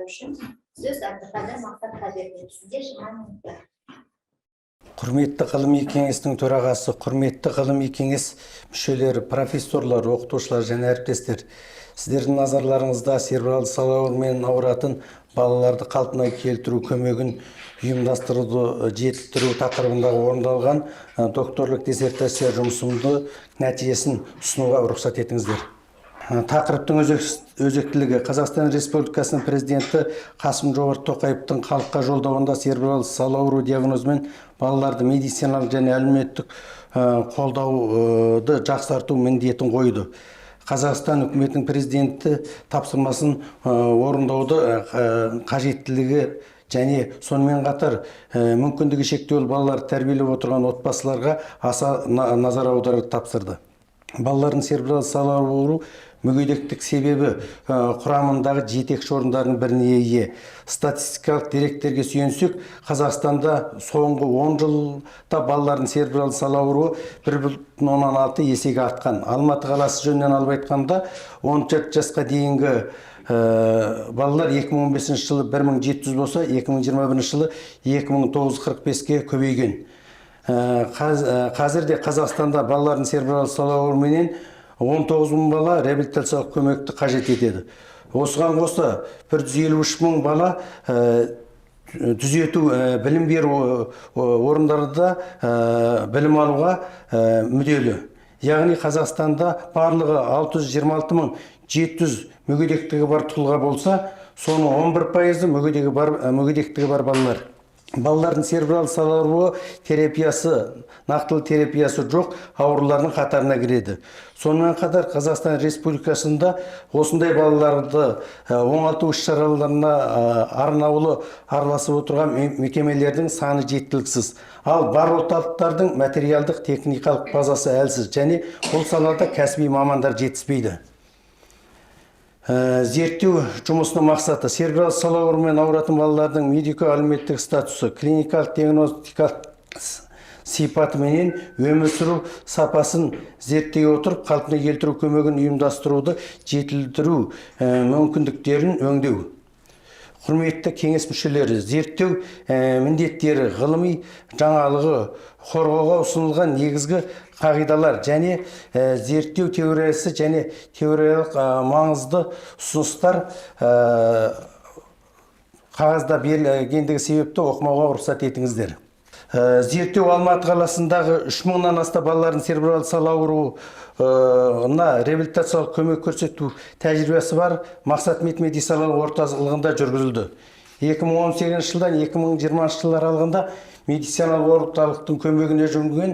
үшін сөз Әбдіқадыр Мақсатқа беріледі. Сізде 20 минут. Құрметті ғылыми кеңестің төрағасы, құрметті ғылыми кеңес мүшелері, профессорлар, оқытушылар және әріптестер, сіздердің назарларыңызда церебралды сал ауруымен ауыратын балаларды қалпына келтіру көмегін ұйымдастыруды жетілдіру тақырыбындағы орындалған докторлық диссертация жұмысымды нәтижесін ұсынуға рұқсат етіңіздер. Тақырыптың өзектілігі: Қазақстан Республикасының президенті Қасым-Жомарт Тоқаевтың халыққа жолдауында церебралды сал ауруы диагнозымен балаларды медициналық және әлеуметтік қолдауды жақсарту міндетін қойды. Қазақстан үкіметінің президенті тапсырмасын орындауды қажеттілігі және сонымен қатар мүмкіндігі шектеулі балаларды тәрбиелеп отырған отбасыларға аса назар аударуды тапсырды. Балалардың церебралды сал ауруы мүгедектік себебі құрамындағы жетекші орындардың біріне ие. Статистикалық деректерге сүйенсек, Қазақстанда соңғы 10 жылда балалардың церебралды сал ауруы 1,16 есеге артқан. Алматы қаласы жөнінен алып айтқанда, 14 жасқа дейінгі балалар 2015 жылы 1700 болса, 2021 жылы 2945-ке көбейген. Қазірде Қазақстанда балалардың церебралды сал ауруыменен 19 мың бала реабилитациялық көмекті қажет етеді. Осыған қоса 153 мың бала түзету білім беру орындарында білім алуға мүдделі. Яғни Қазақстанда барлығы 626 мың 700 мүгедектігі бар тұлға болса, соның 11% мүгедектігі бар балалар. Балалардың церебралды сал ауруы терапиясы, нақтылы терапиясы жоқ аурулардың қатарына кіреді. Сонымен қатар Қазақстан Республикасында осындай балаларды оңалту іс-шараларына арнаулы араласып отырған мекемелердің саны жеткіліксіз. Ал бар орталықтардың материалдық техникалық базасы әлсіз және бұл салада кәсіби мамандар жетіспейді. Зерттеу жұмысының мақсаты: церебралды сал ауруымен ауыратын балалардың медико-әлеуметтік статусы, клиникалық диагностикалық сипаты менен өмір сүру сапасын зерттей отырып, қалпына келтіру көмегін ұйымдастыруды жетілдіру мүмкіндіктерін өңдеу. Құрметті кеңес мүшелері, зерттеу міндеттері, ғылыми жаңалығы, қорғауға ұсынылған негізгі қағидалар және зерттеу теориясы және теориялық маңызды ұсыныстар қағазда берілгендігі себепті оқымауға рұқсат етіңіздер. Зерттеу Алматы қаласындағы 3000-нан астам балалардың церебралды сал ауруына реабилитациялық көмек көрсету тәжірибесі бар Мақсат медициналық орталығында жүргізілді. 2018 жылдан 2020 жылдар аралығында медициналық орталықтың көмегіне жүгінген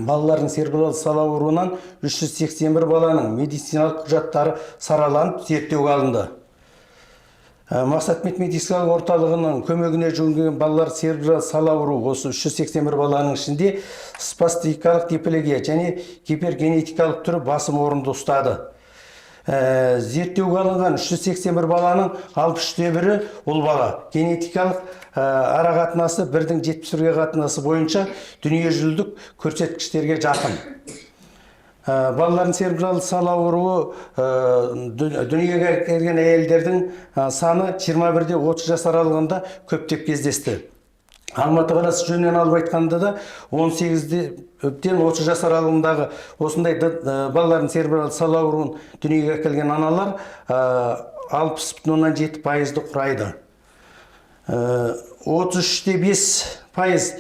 балалардың церебралды сал ауруынан 381 баланың медициналық құжаттары сараланып зерттеуге алынды. Мақсат медициналық орталығының көмегіне жүгінген балалар церебралды сал ауруы осы 381 баланың ішінде спастикалық диплегия және гипергенетикалық түрі басым орынды ұстады. Зерттеуге алынған 381 баланың 63-бірі ұл бала. Генетикалық арақатынасы 1:71 қатынасы бойынша дүниежүзілік көрсеткіштерге жақын. Балалардың церебралды сал ауруы дүниеге келген әйелдердің саны 21-30 жас аралығында көптеп кездесті. Алматы қаласы жөнінен алып айтқанда да 18-ден 30 жас аралығындағы осындай балалардың церебралды сал ауруын дүниеге келген аналар 60,7%-ді құрайды. 33,5%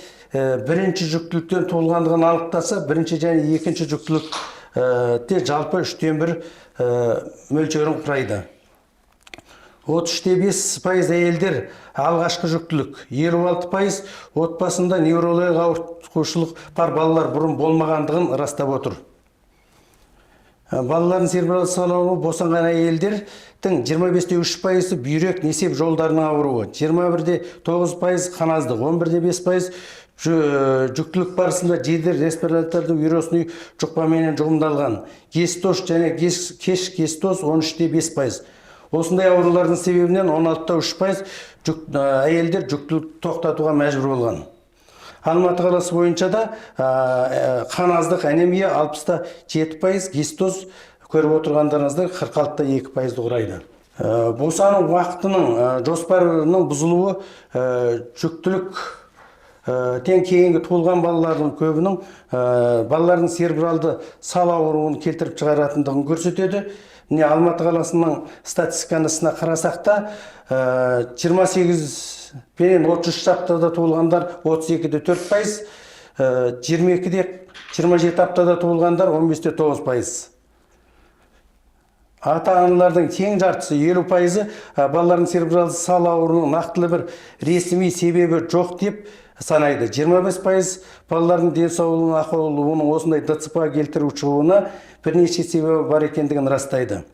бірінші жүктіліктен туылғандығын анықтаса, бірінші және екінші жүктілікте жалпы 3/1 мөлшерін құрайды. 33,5% әйелдер алғашқы жүктілік, 56% отбасында неврологиялық ауытқушылық бар балалар бұрын болмағандығын растап отыр. Балалардың церебралды сал ауруы босанған әйелдердің 25,3% бүйрек несеп жолдарының ауруы, 21,9% қаназдық, 11,5% жүктілік барысында жедел респираторлы вирусный жұқпаменен жұғымдалған. Гестоз және кеш гестоз 13,5%. Осындай аурулардың себебінен 16,3% әйелдер жүктілік тоқтатуға мәжбүр болған. Алматы қаласы бойынша да қаназдық анемия 60,7%, гестоз көріп отырғандарыңыздар 46,2%-ді құрайды. Босану уақытының жоспарының бұзылуы жүктілік тең кейінгі туылған балалардың көбінің балалардың церебралды сал ауруын келтіріп шығаратындығын көрсетеді. Міне Алматы қаласының статистикасына қарасақ та 28 пен 33 аптада туылғандар 32-де 4%, 22-де 27 аптада туылғандар 15-де 9%. Ата-аналардың тең жартысы 50%-ы балалардың церебралды сал ауруының нақтылы бір ресми себебі жоқ деп санайды. 25% балалардың денсаулығының ахуалы оның осындай ДЦП-ға келтіріп шығуына бірнеше себебі бар екендігін растайды.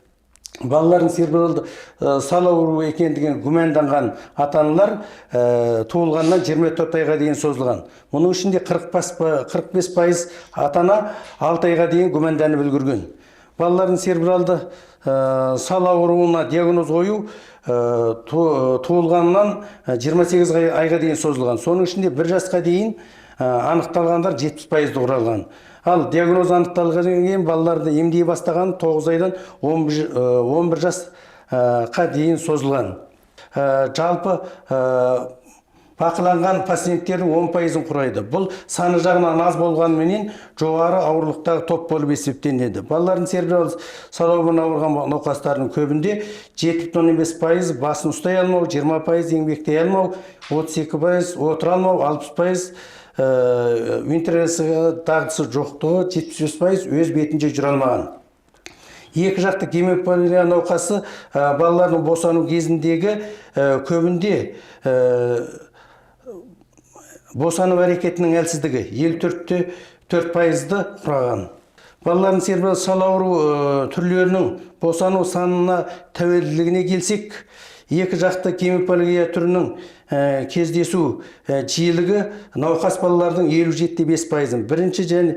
Балалардың церебралды сал ауруы екендігін күмәнданған ата-аналар туылғаннан 24 айға дейін созылған. Мұның ішінде 45% ата-ана 6 айға дейін күмәнданып үлгерген. Балалардың церебралды сал ауруына диагноз қою туылғаннан 28 айға дейін созылған. Соның ішінде 1 жасқа дейін анықталғандар 70%-ді құралған. Ал диагноз анықталғаннан кейін балаларды емдей бастаған 9 айдан 11 жасқа дейін созылған. Жалпы бақыланған пациенттердің 10%-ін құрайды. Бұл саны жағынан аз болғанменен жоғары ауырлықтағы топ болып есептелінеді. Балалардың церебралды сал ауруынан ауырған науқастардың көбінде 7,5% басын ұстай алмау, 20% еңбектей алмау, 32% отыра алмау, 60% интервенция дағдысы жоқтығы, 75% өз бетінше жүре алмаған. Екі жақты гемофилия науқасы балалардың босану кезіндегі көбінде босану әрекетінің әлсіздігі 54-те 4%-ды құраған. Балалардың церебралды сал ауруы түрлерінің босану санына тәуелділігіне келсек, екі жақты гемофилия түрінің кездесу жиілігі науқас балалардың 57,5%-ын. Бірінші және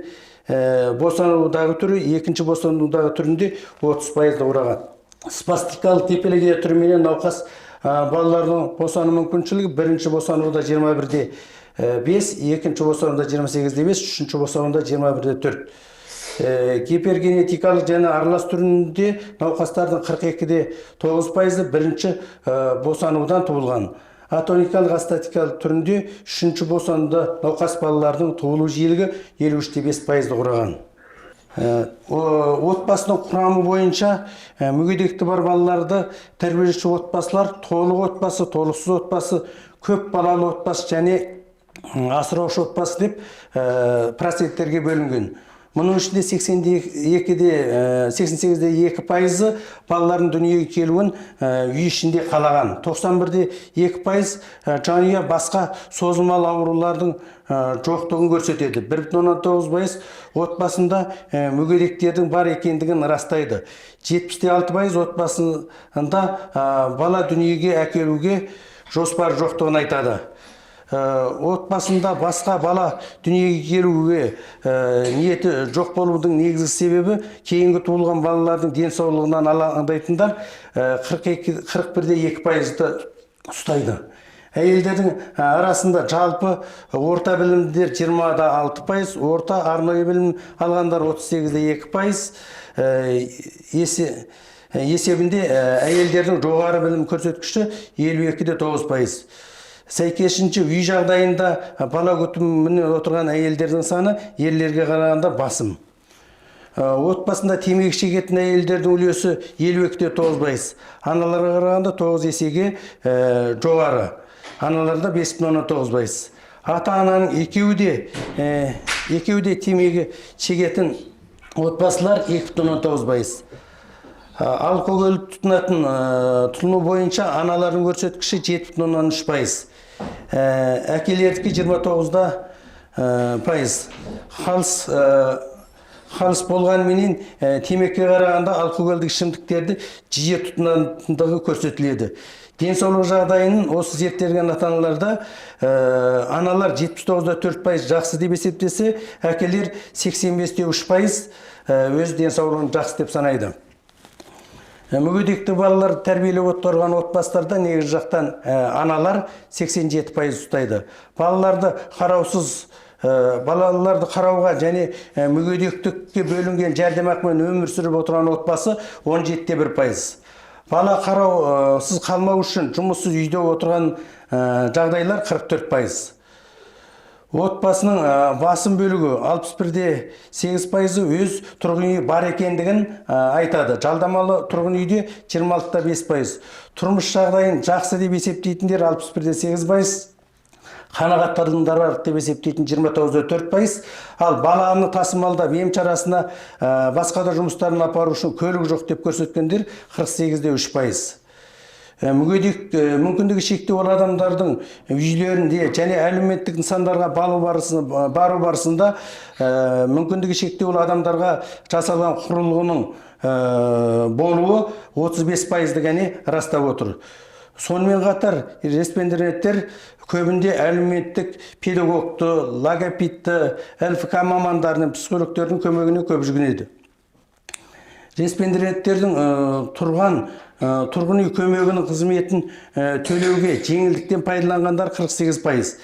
босанудағы түрі, екінші босанудағы түрінде 30%-ды құраған. Спастикалық гемофилия түріменен науқас балалардың босану мүмкіншілігі бірінші босануда 21-де 5, екінші босануда 28-де 5, үшінші босануда 21-де 4. Гипергенетикалық және аралас түрінде науқастардың 42-де 9%-ы бірінші босанудан туылған. Атоникалық астатикалық түрінде үшінші босануда науқас балалардың туылу жиілігі 53-де 5%-ды құраған. Отбасының құрамы бойынша мүгедектігі бар балаларды тәрбиеленуші отбасылар толық отбасы, толықсыз отбасы, көп балалы отбасы және асыраушы отбасы деп проценттерге бөлінген. Мұның ішінде 88-де 2% балалардың дүниеге келуін үй ішінде қалаған. 91-де 2% жанұя басқа созылмалы аурулардың жоқтығын көрсетеді. 1,9% отбасында мүгедектердің бар екендігін растайды. 70-де 6% отбасында бала дүниеге әкелуге жоспар жоқтығын айтады. Отбасында басқа бала дүниеге келуге ниеті жоқ болудың негізгі себебі кейінгі туылған балалардың денсаулығынан алаңдайтындар 41-де 2%-ды ұстайды. Әйелдердің арасында жалпы орта білімдер 20-да 6%, орта арнайы білім алғандар 38-де 2%, есебінде әйелдердің жоғары білім көрсеткіші 52-де 9%. Сәйкесінше үй жағдайында бала күтіміне отырған әйелдердің саны ерлерге қарағанда басым. Отбасында темекі шегетін әйелдердің үлесі 52-де 9%. Аналарға қарағанда 9 есеге жоғары. Аналарда 5,9%. Ата-ананың екеуі де темекі шегетін отбасылар 2,9%. Алкоголь тұтынатын тұтыну бойынша аналардың көрсеткіші 7,3%. Әкелердікі 29-да %. Қалыс болғанменен темекіге қарағанда алкогольдік ішімдіктерді жиі тұтынатындығы көрсетіледі. Денсаулық жағдайының осы зерттелген ата-аналарда аналар 79-да 4% жақсы деп есептесе, әкелер 85-де 3% өз денсаулығын жақсы деп санайды. Мүгедекті балалар тәрбиелеп отырған отбасыларда негізгі жақтан аналар 87% ұстайды. Балаларды қарауға және мүгедектікке бөлінген жәрдемақымен өмір сүріп отырған отбасы 17-де 1%. Бала қараусыз қалмау үшін жұмыссыз үйде отырған жағдайлар 44%. Отбасының басым бөлігі 61,8% өз тұрғын үйі бар екендігін айтады. Жалдамалы тұрғын үйде 26,5%. Тұрмыс жағдайын жақсы деп есептейтіндер 61,8%. Қанағаттанғандар бар деп есептейтін 29,4%. Ал баланы тасымалдап ем шарасына басқа да жұмыстарын апару үшін көлік жоқ деп көрсеткендер 48,3%. Мүмкіндігі шектеулі адамдардың үйлерінде және әлеуметтік нысандарға бару барысында мүмкіндігі шектеулі адамдарға жасалған құрылғының болуы 35% ғана растап отыр. Сонымен қатар респонденттер көбінде әлеуметтік педагогты, логопедті, ЛФК мамандарының, психологтердің көмегіне көп жүгінеді. Респонденттердің тұрғын үй көмегінің қызметін төлеуге жеңілдіктен пайдаланғандар 48%.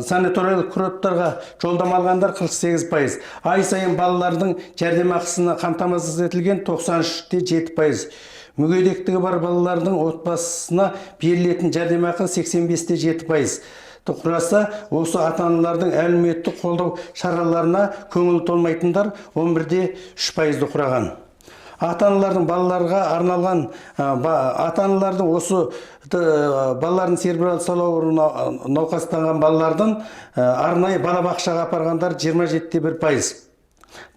Санаториялық курорттарға жолдама алғандар 48%. Ай сайын балалардың жәрдемақысына қамтамасыз етілген 93,7%. Мүгедектігі бар балалардың отбасына берілетін жәрдемақы 85,7%. Құраса, осы ата-аналардың әлеуметтік қолдау шараларына көңілі толмайтындар 11,3%-ді құраған. Ата-аналардың балаларға арналған ата-аналардың осы балалардың церебралды ауруына науқастанған балалардың арнайы балабақшаға апарғандар 27,1%.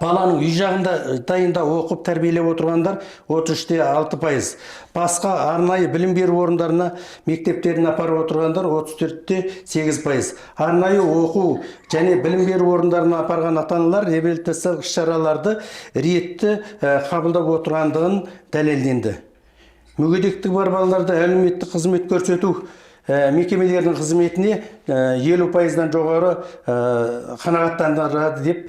Баланың үй жағдайында оқып тәрбиелеп отырғандар 33,6%. Басқа арнайы білім беру орындарына, мектептеріне апарып отырғандар 34,8%. Арнайы оқу және білім беру орындарына апарған ата-аналар реабилитациялық шараларды ретті қабылдап отырғандығын дәлелденді. Мүгедектігі бар балаларды әлеуметтік қызмет көрсету мекемелердің қызметіне 50%-дан жоғары қанағаттандырады деп.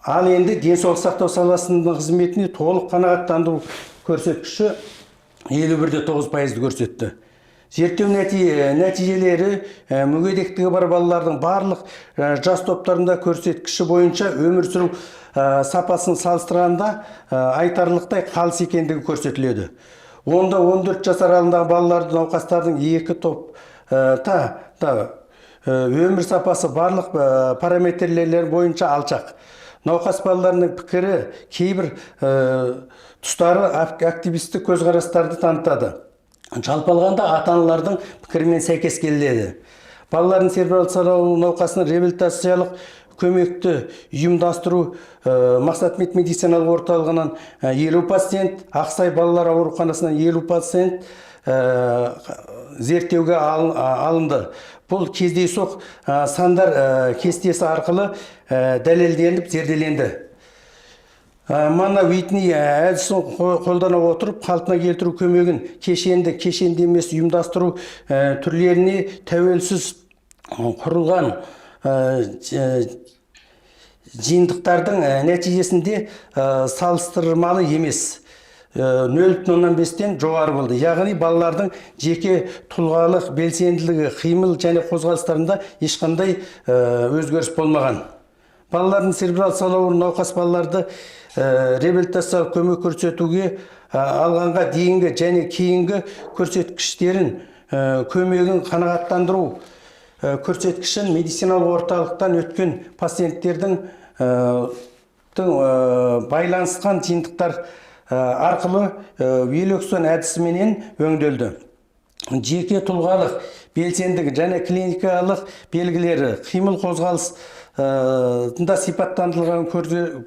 Ал енді денсаулық сақтау саласының қызметіне толық қанағаттандыру көрсеткіші 51,9%-ді көрсетті. Зерттеу нәтижелері мүгедектігі бар балалардың барлық жас топтарында көрсеткіші бойынша өмір сүру сапасын салыстырғанда айтарлықтай қалыс екендігі көрсетіледі. Онда 14 жас аралығындағы балаларды науқастардың екі топта өмір сапасы барлық параметрлер бойынша алшақ. Науқас балаларының пікірі кейбір тұстары активистік көзқарастарды танытады. Жалпы алғанда ата-аналардың пікірімен сәйкес келеді. Балалардың церебралды науқасының реабилитациялық көмекті ұйымдастыру мақсатмен медициналық орталығынан 50 пациент, Ақсай балалар ауруханасынан 50 пациент зерттеуге алынды. Бұл кездейсоқ сандар кестесі арқылы дәлелденіп зерделенді. Мана Уитни әдісін қолдана отырып, қалпына келтіру көмегін кешенді емес ұйымдастыру түрлеріне тәуелсіз құрылған жиынтықтардың нәтижесінде салыстырмалы емес. 0,5-тен жоғары болды. Яғни балалардың жеке тұлғалық белсенділігі, қимыл және қозғалыстарында ешқандай өзгеріс болмаған. Балалардың церебралды ауруы науқас балаларды реабилитациялық көмек көрсетуге алғанға дейінгі және кейінгі көрсеткіштерін көмегін қанағаттандыру көрсеткішін медициналық орталықтан өткен пациенттердің байланысқан жиынтықтар арқылы Вильоксон әдісіменен өңделді. Жеке тұлғалық белсендігі және клиникалық белгілері қимыл қозғалысында сипаттандырылған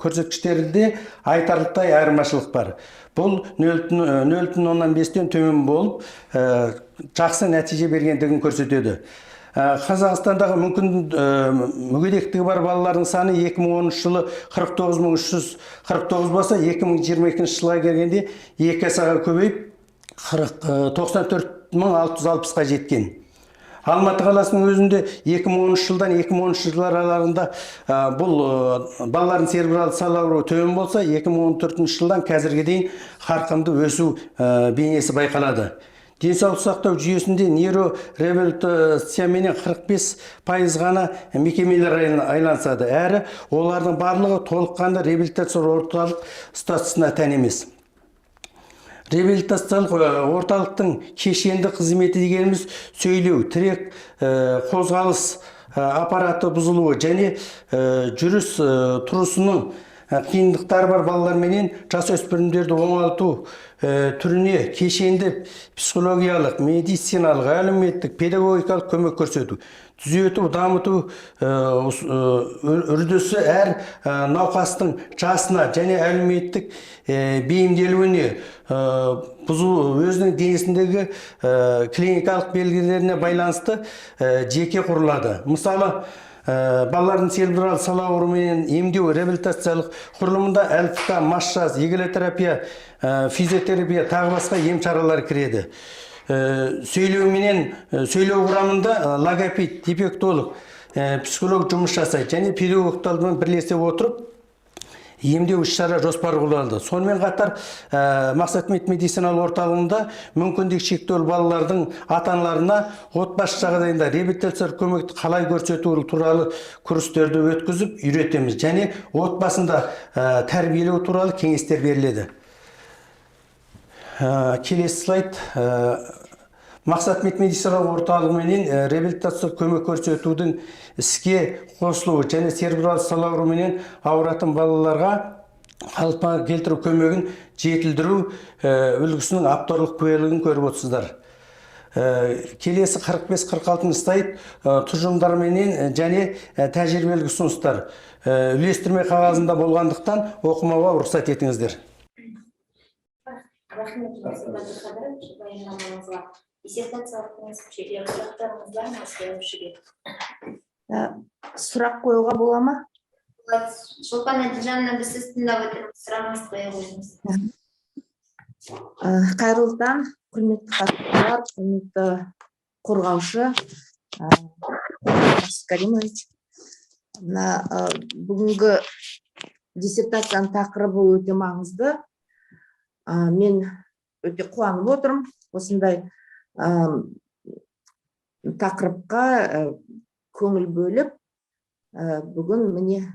көрсеткіштерінде айтарлықтай айырмашылық бар. Бұл 0,5-тен төмен болып, жақсы нәтиже бергендігін көрсетеді. Қазақстандағы мүгедектігі бар балалардың саны 2010 жылы 49.349 болса, 2022 жылға келгенде 2 есеге көбейіп 94.660-қа жеткен. Алматы қаласының өзінде 2010 жылдан 2013 жылдар аралығында бұл балалардың церебралды ауруы төмен болса, 2014 жылдан қазірге дейін қарқынды өсу бейнесі байқалады. Денсаулық сақтау жүйесінде нейрореабилитациямен 45% ғана мекемелер айланысады, әрі олардың барлығы толыққанды реабилитациялық орталық статусына тән емес. Реабилитациялық орталықтың кешенді қызметі дегеніміз сөйлеу, тірек, қозғалыс аппараты бұзылуы және жүріс тұрысының қиындықтары бар балалар менен жасөспірімдерді оңалту түріне кешенді психологиялық, медициналық, әлеуметтік, педагогикалық көмек көрсету, түзету, дамыту үрдісі әр науқастың жасына және әлеуметтік бейімделуіне, өзінің денесіндегі клиникалық белгілеріне байланысты жеке құрылады. Мысалы, балалардың церебрал сал ауруымен емдеу реабилитациялық құрылымында ЛФК, массаж, егелотерапия, физиотерапия тағы басқа ем шаралары кіреді. Сөйлеу құрамында логопед, дефектолог, психолог жұмыс жасайды және педагогтармен бірлесе отырып емдеу іс-шара жоспары құрылады. Сонымен қатар Мақсат медициналық орталығында мүмкіндігі шектеулі балалардың ата-аналарына отбасы жағдайында реабилитациялық көмекті қалай көрсету туралы курстерді өткізіп үйретеміз және отбасында тәрбиелеу туралы кеңестер беріледі. Келесі слайд. Мақсат медициналық орталығымен реабилитациялық көмек көрсетудің іске қосылуы және церебрал сал ауруымен ауыратын балаларға қалыпқа келтіру көмегін жетілдіру үлгісінің авторлық куәлігін көріп отырсыздар. Келесі 45-46 слайд тұжырымдармен және тәжірибелік ұсыныстар. Үйлестірме қағазында болғандықтан оқымауға рұқсат етіңіздер. Рахмет, баяндамаңызға. Диссертациялық сұрақтарыңыз бар ма, сұрақ қоюға бола ма? Шолпан Әділжанова, біз сіз тыңдап отырмыз, сұрағыңыз қоя қойыңыз. Қайырлы таң, құрметті қатысушылар, құрметті қорғаушы Каримович. Бүгінгі диссертацияның тақырыбы өте маңызды. Мен өте қуанып отырмын. Осындай тақырыпқа көңіл бөліп, бүгін міне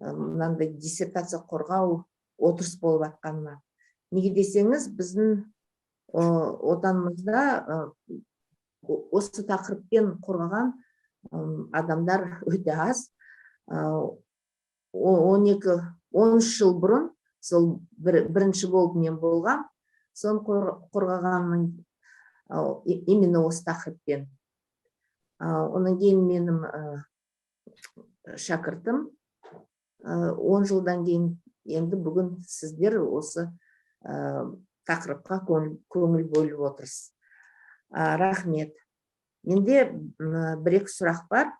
мынандай диссертация қорғау отырыс болып атқанына. Неге десеңіз, біздің отанымызда осы тақырыппен қорғаған адамдар өте аз. 13 жыл бұрын сол бірінші болып мен болған, соны қорғағанмын именно осы тақырыппен. Онан кейін менің шәкіртім 10 жылдан кейін енді бүгін сіздер осы тақырыпқа көңіл бөліп отырсыз. Рахмет. Менде бір-екі сұрақ бар.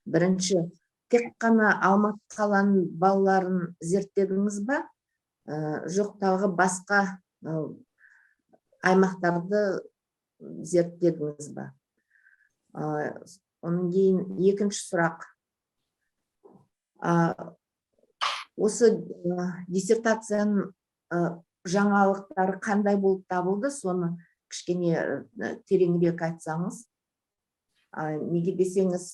Бірінші, тек қана Алматы қаланың балаларын зерттедіңіз ба? Жоқ, тағы басқа аймақтарды зерттедіңіз ба? Оның кейін екінші сұрақ. Осы диссертацияның жаңалықтары қандай болып табылды, соны кішкене тереңірек айтсаңыз. Неге десеңіз,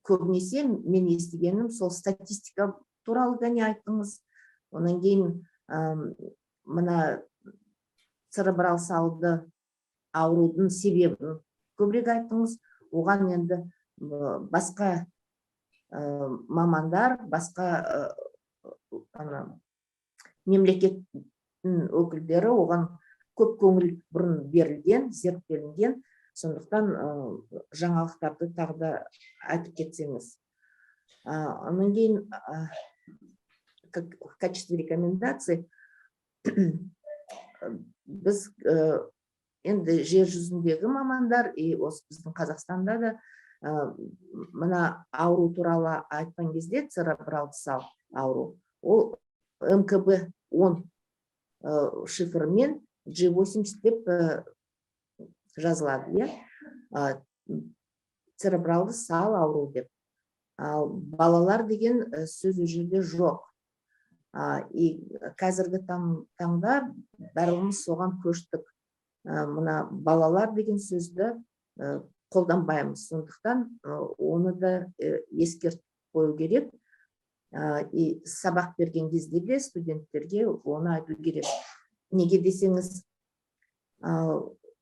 көбінесе мен естігенім сол статистика туралы да не айттыңыз. Онан кейін мына церебрал салды аурудың себебін көбірек айттыңыз. Оған енді басқа мамандар, басқа мемлекеттің өкілдері оған көп көңіл бұрын берілген, зерттелінген. Сондықтан жаңалықтарды тағы да айтып кетсеңіз. Онан кейін в качестве рекомендаций біз енді жер жүзіндегі мамандар и осы біздің Қазақстанда да мына ауру туралы айтқан кезде церебрал сал ауру, ол МКБ-10 шифрымен G80 деп жазылады, церебралды сал ауру деп. Ал балалар деген сөз ол жерде жоқ. И қазіргі таңда бәріміз соған көштік. Мына балалар деген сөзді қолданбаймыз. Сондықтан оны да ескертіп қою керек. И сабақ берген кезде де студенттерге оны айту керек. Неге десеңіз,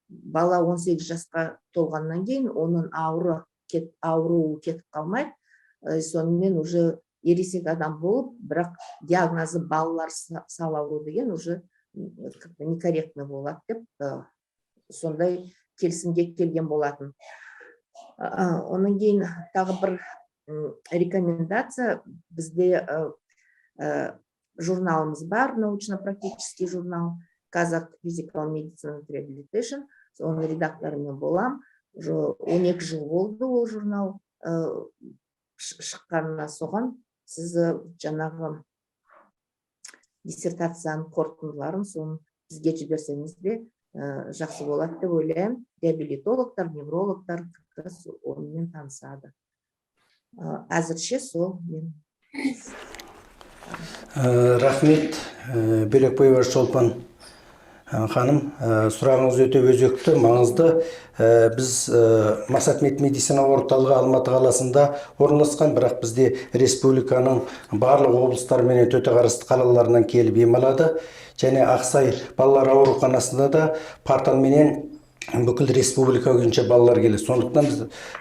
бала 18 жасқа толғаннан кейін оның ауруы кетіп қалмайды. Сонымен уже ересек адам болып, бірақ диагнозы балалар сал ауру деген уже некорректно болады деп сондай келісімге келген болатын. Оның кейін тағы бір рекомендация, бізде журналымыз бар, научно-практический журнал Kazakh Physical Medicine and Rehabilitation, оның редакторымен болам. 12 жыл болды ол журнал шыққанына. Соған сіз жаңағы диссертацияның қорытындыларын соны бізге жіберсеңіз де жақсы болады деп ойлаймын. Реабилитологтар, неврологтар онымен танысады. Әзірше сол мен. Рахмет, Бөлекбаева Шолпан ханым, сұрағыңыз өте өзекті, маңызды. Біз Мақсат медицина орталығы Алматы қаласында орналасқан, бірақ бізде республиканың барлық облыстар мен төтеқарысты қалаларынан келіп ем алады. Және Ақсай балалар ауруханасында да порталменен бүкіл республика бойынша балалар келеді. Сондықтан біз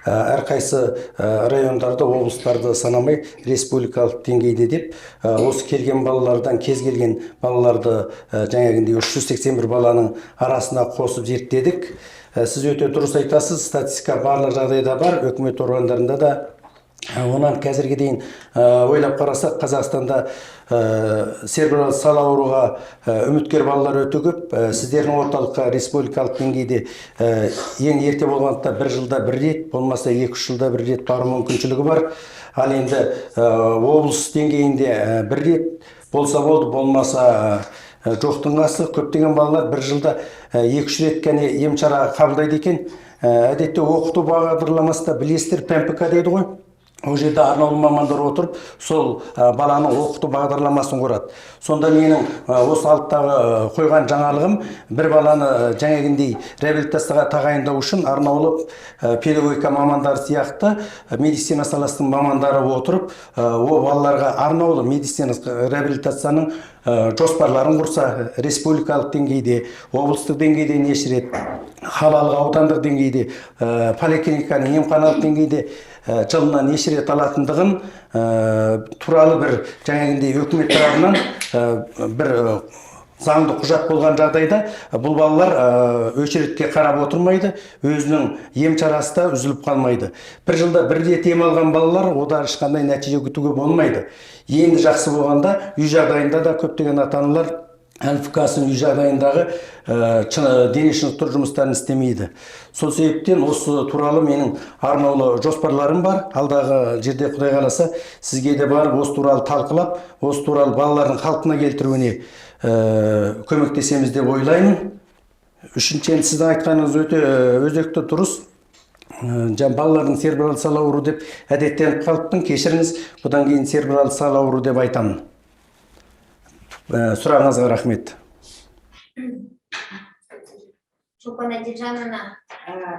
әрқайсы райондарды, облыстарды санамай республикалық деңгейде деп осы келген балалардан кез келген балаларды жаңағындай 381 баланың арасына қосып зерттедік. Сіз өте дұрыс айтасыз, статистика барлық жағдайда бар, өкімет органдарында да. Онан қазірге дейін ойлап қарасақ, Қазақстанда церебрал сал ауруға үміткер балалар өте көп. Сіздердің орталыққа республикалық деңгейде ең ерте болғанда 1 жылда 1 рет, болмаса 2-3 жылда 1 рет бару мүмкіншілігі бар. Ал енді облыс деңгейінде 1 рет болса болды, болмаса жоқтың қасы. Көптеген балалар 1 жылда 2-3 рет кәне ем шара қабылдайды екен. Әдетте оқыту бағдарламасында білесіздер, ПМПК дейді ғой. Ол жерде арнаулы мамандар отырып, сол баланың оқыту бағдарламасын құрады. Сонда менің осы алттағы қойған жаңалығым, бір баланы жаңағындай реабилитацияға тағайындау үшін арнаулы педагогика мамандары сияқты медицина саласының мамандары отырып, ол балаларға арнаулы медицина реабилитацияның жоспарларын құрса, республикалық деңгейде, облыстық деңгейде неше рет, қалалық аудандық деңгейде, поликлиниканың емханалық деңгейде жылына неше рет алатындығын туралы бір жаңағындай өкімет тарапынан бір заңды құжат болған жағдайда бұл балалар өшіретке қарап отырмайды, өзінің ем шарасы да үзіліп қалмайды. 1 жылда 1 рет ем алған балалар одан ешқандай нәтиже күтуге болмайды. Енді жақсы болғанда үй жағдайында да көптеген ата-аналар ЛФК-сын үй жағдайындағы дене шынықтыру жұмыстарын істемейді. Сол себептен осы туралы менің арнаулы жоспарларым бар. Алдағы жерде Құдай қаласа сізге де барып осы туралы талқылап, осы туралы балалардың қалпына келтіруіне көмектесеміз деп ойлаймын. Үшіншіден сіздің айтқаныңыз өте өзекті дұрыс. Балалардың церебрал сал ауру деп әдеттеніп қалыптың, кешіріңіз, бұдан кейін церебрал сал ауру деп айтамын. Сұрағыңызға рахмет. Шолпан Әділжановна,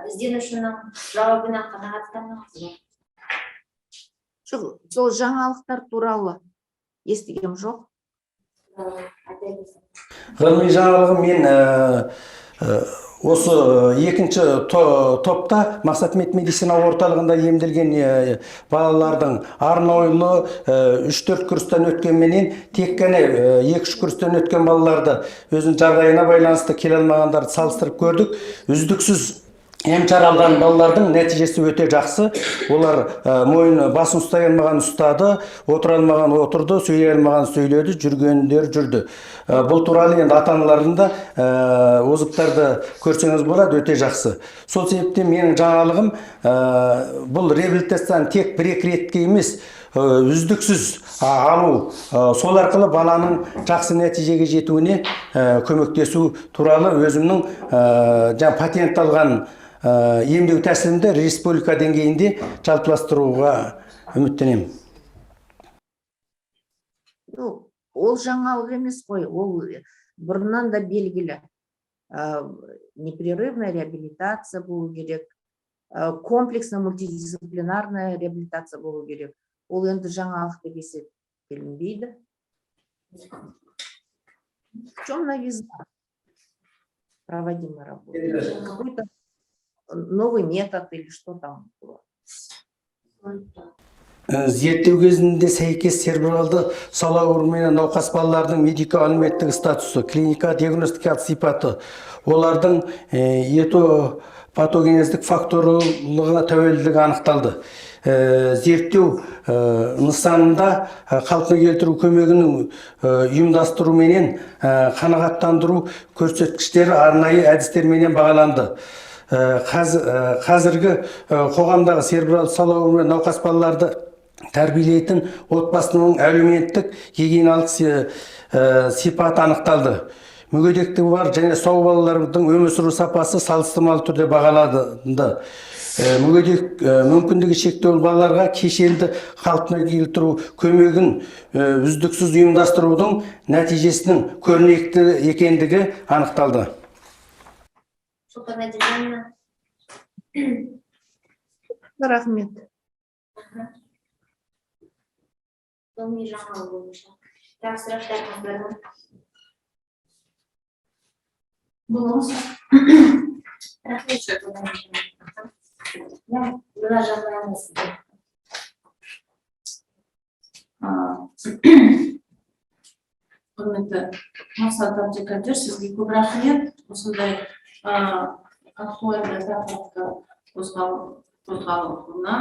ізденушінің жауабына қанағаттаныңыз ба? Сол жаңалықтар туралы естігем жоқ. Ғылыми жаңалығы мен осы екінші топта Мақсат медицина орталығында емделген балалардың арнаулы 3-4 курстан өткенменен тек қана 2-3 курстан өткен балаларды өзінің жағдайына байланысты келе алмағандарды салыстырып көрдік. Үздіксіз ем шара алған балалардың нәтижесі өте жақсы. Олар мойын басын ұстай алмаған ұстады, отыра алмаған отырды, сөйлей алмаған сөйледі, жүргендер жүрді. Бұл туралы енді ата-аналардың да озықтарды көрсеңіз болады, өте жақсы. Сол себептен менің жаңалығым бұл реабилитацияны тек 1-2 ретке емес, үздіксіз алу, сол арқылы баланың жақсы нәтижеге жетуіне көмектесу туралы өзімнің патент алған емдеу тәсілімді республика деңгейінде жалпыластыруға үміттенемін. ол жаңалық емес қой, ол бұрыннан да белгілі. Непрерывная реабилитация болу керек, комплексная мультидисциплинарная реабилитация болу керек. Ол енді жаңалық деп есептелінбейді. В чем новизна проводимой работы? Какой-то новый метод или что там было? Зерттеу кезінде сәйкес церебралды сал ауруымен науқас балалардың медико-әлеуметтік статусы, клиника диагностикалық сипаты, олардың патогенездік факторлығына тәуелділігі анықталды. Зерттеу нысанында қалпына келтіру көмегінің ұйымдастыруменен қанағаттандыру көрсеткіштері арнайы әдістерменен бағаланды. Қазіргі қоғамдағы церебралды сал ауруымен науқас балаларды тәрбиелейтін отбасының әлеуметтік гигиеналық сипаты анықталды. Мүгедектігі бар және сау балалардың өмір сүру сапасы салыстырмалы түрде бағаланды. Мүмкіндігі шектеулі балаларға кешенді қалпына келтіру көмегін үздіксіз ұйымдастырудың нәтижесінің көрнекті екендігі анықталды. Шолпан Әділжанова. Рахмет. Ғылыми жаңалық бойынша. Тағы сұрақтарыңыз бар ма? Болмаса. Рахмет, Шолпан Әділжанова. Бұлар жағдайыңыз сізде. Құрметті Мақсат Абдикадир, сізге көп рахмет. Осындай актуальный тақырыпты қозғалуына.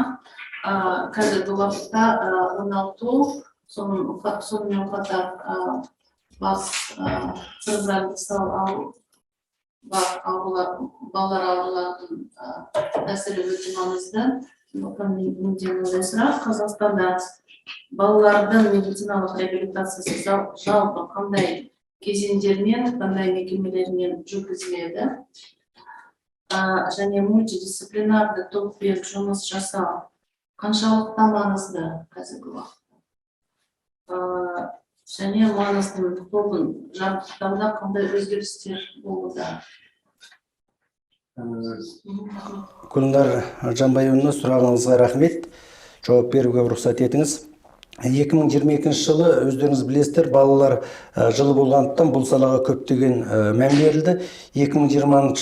Қазіргі уақытта оңалту, сонымен қатар бас церебральды сал балалар ауруларының мәселе өте маңызды. Менден ондай сұрақ, Қазақстанда балалардың медициналық реабилитациясы жалпы қандай кезеңдермен, қандай мекемелермен жүргізіледі? Және мультидисциплинарды топпен жұмыс жасау қаншалықты маңызды қазіргі уақытта? Және маңыздың тобын жабдықтауда қандай өзгерістер болуда? Гүлнар Жанбайұлына сұрағыңызға рахмет. Жауап беруге рұқсат етіңіз. 2022 жылы өздеріңіз білесіздер, балалар жылы болғандықтан бұл салаға көптеген мән берілді. 2020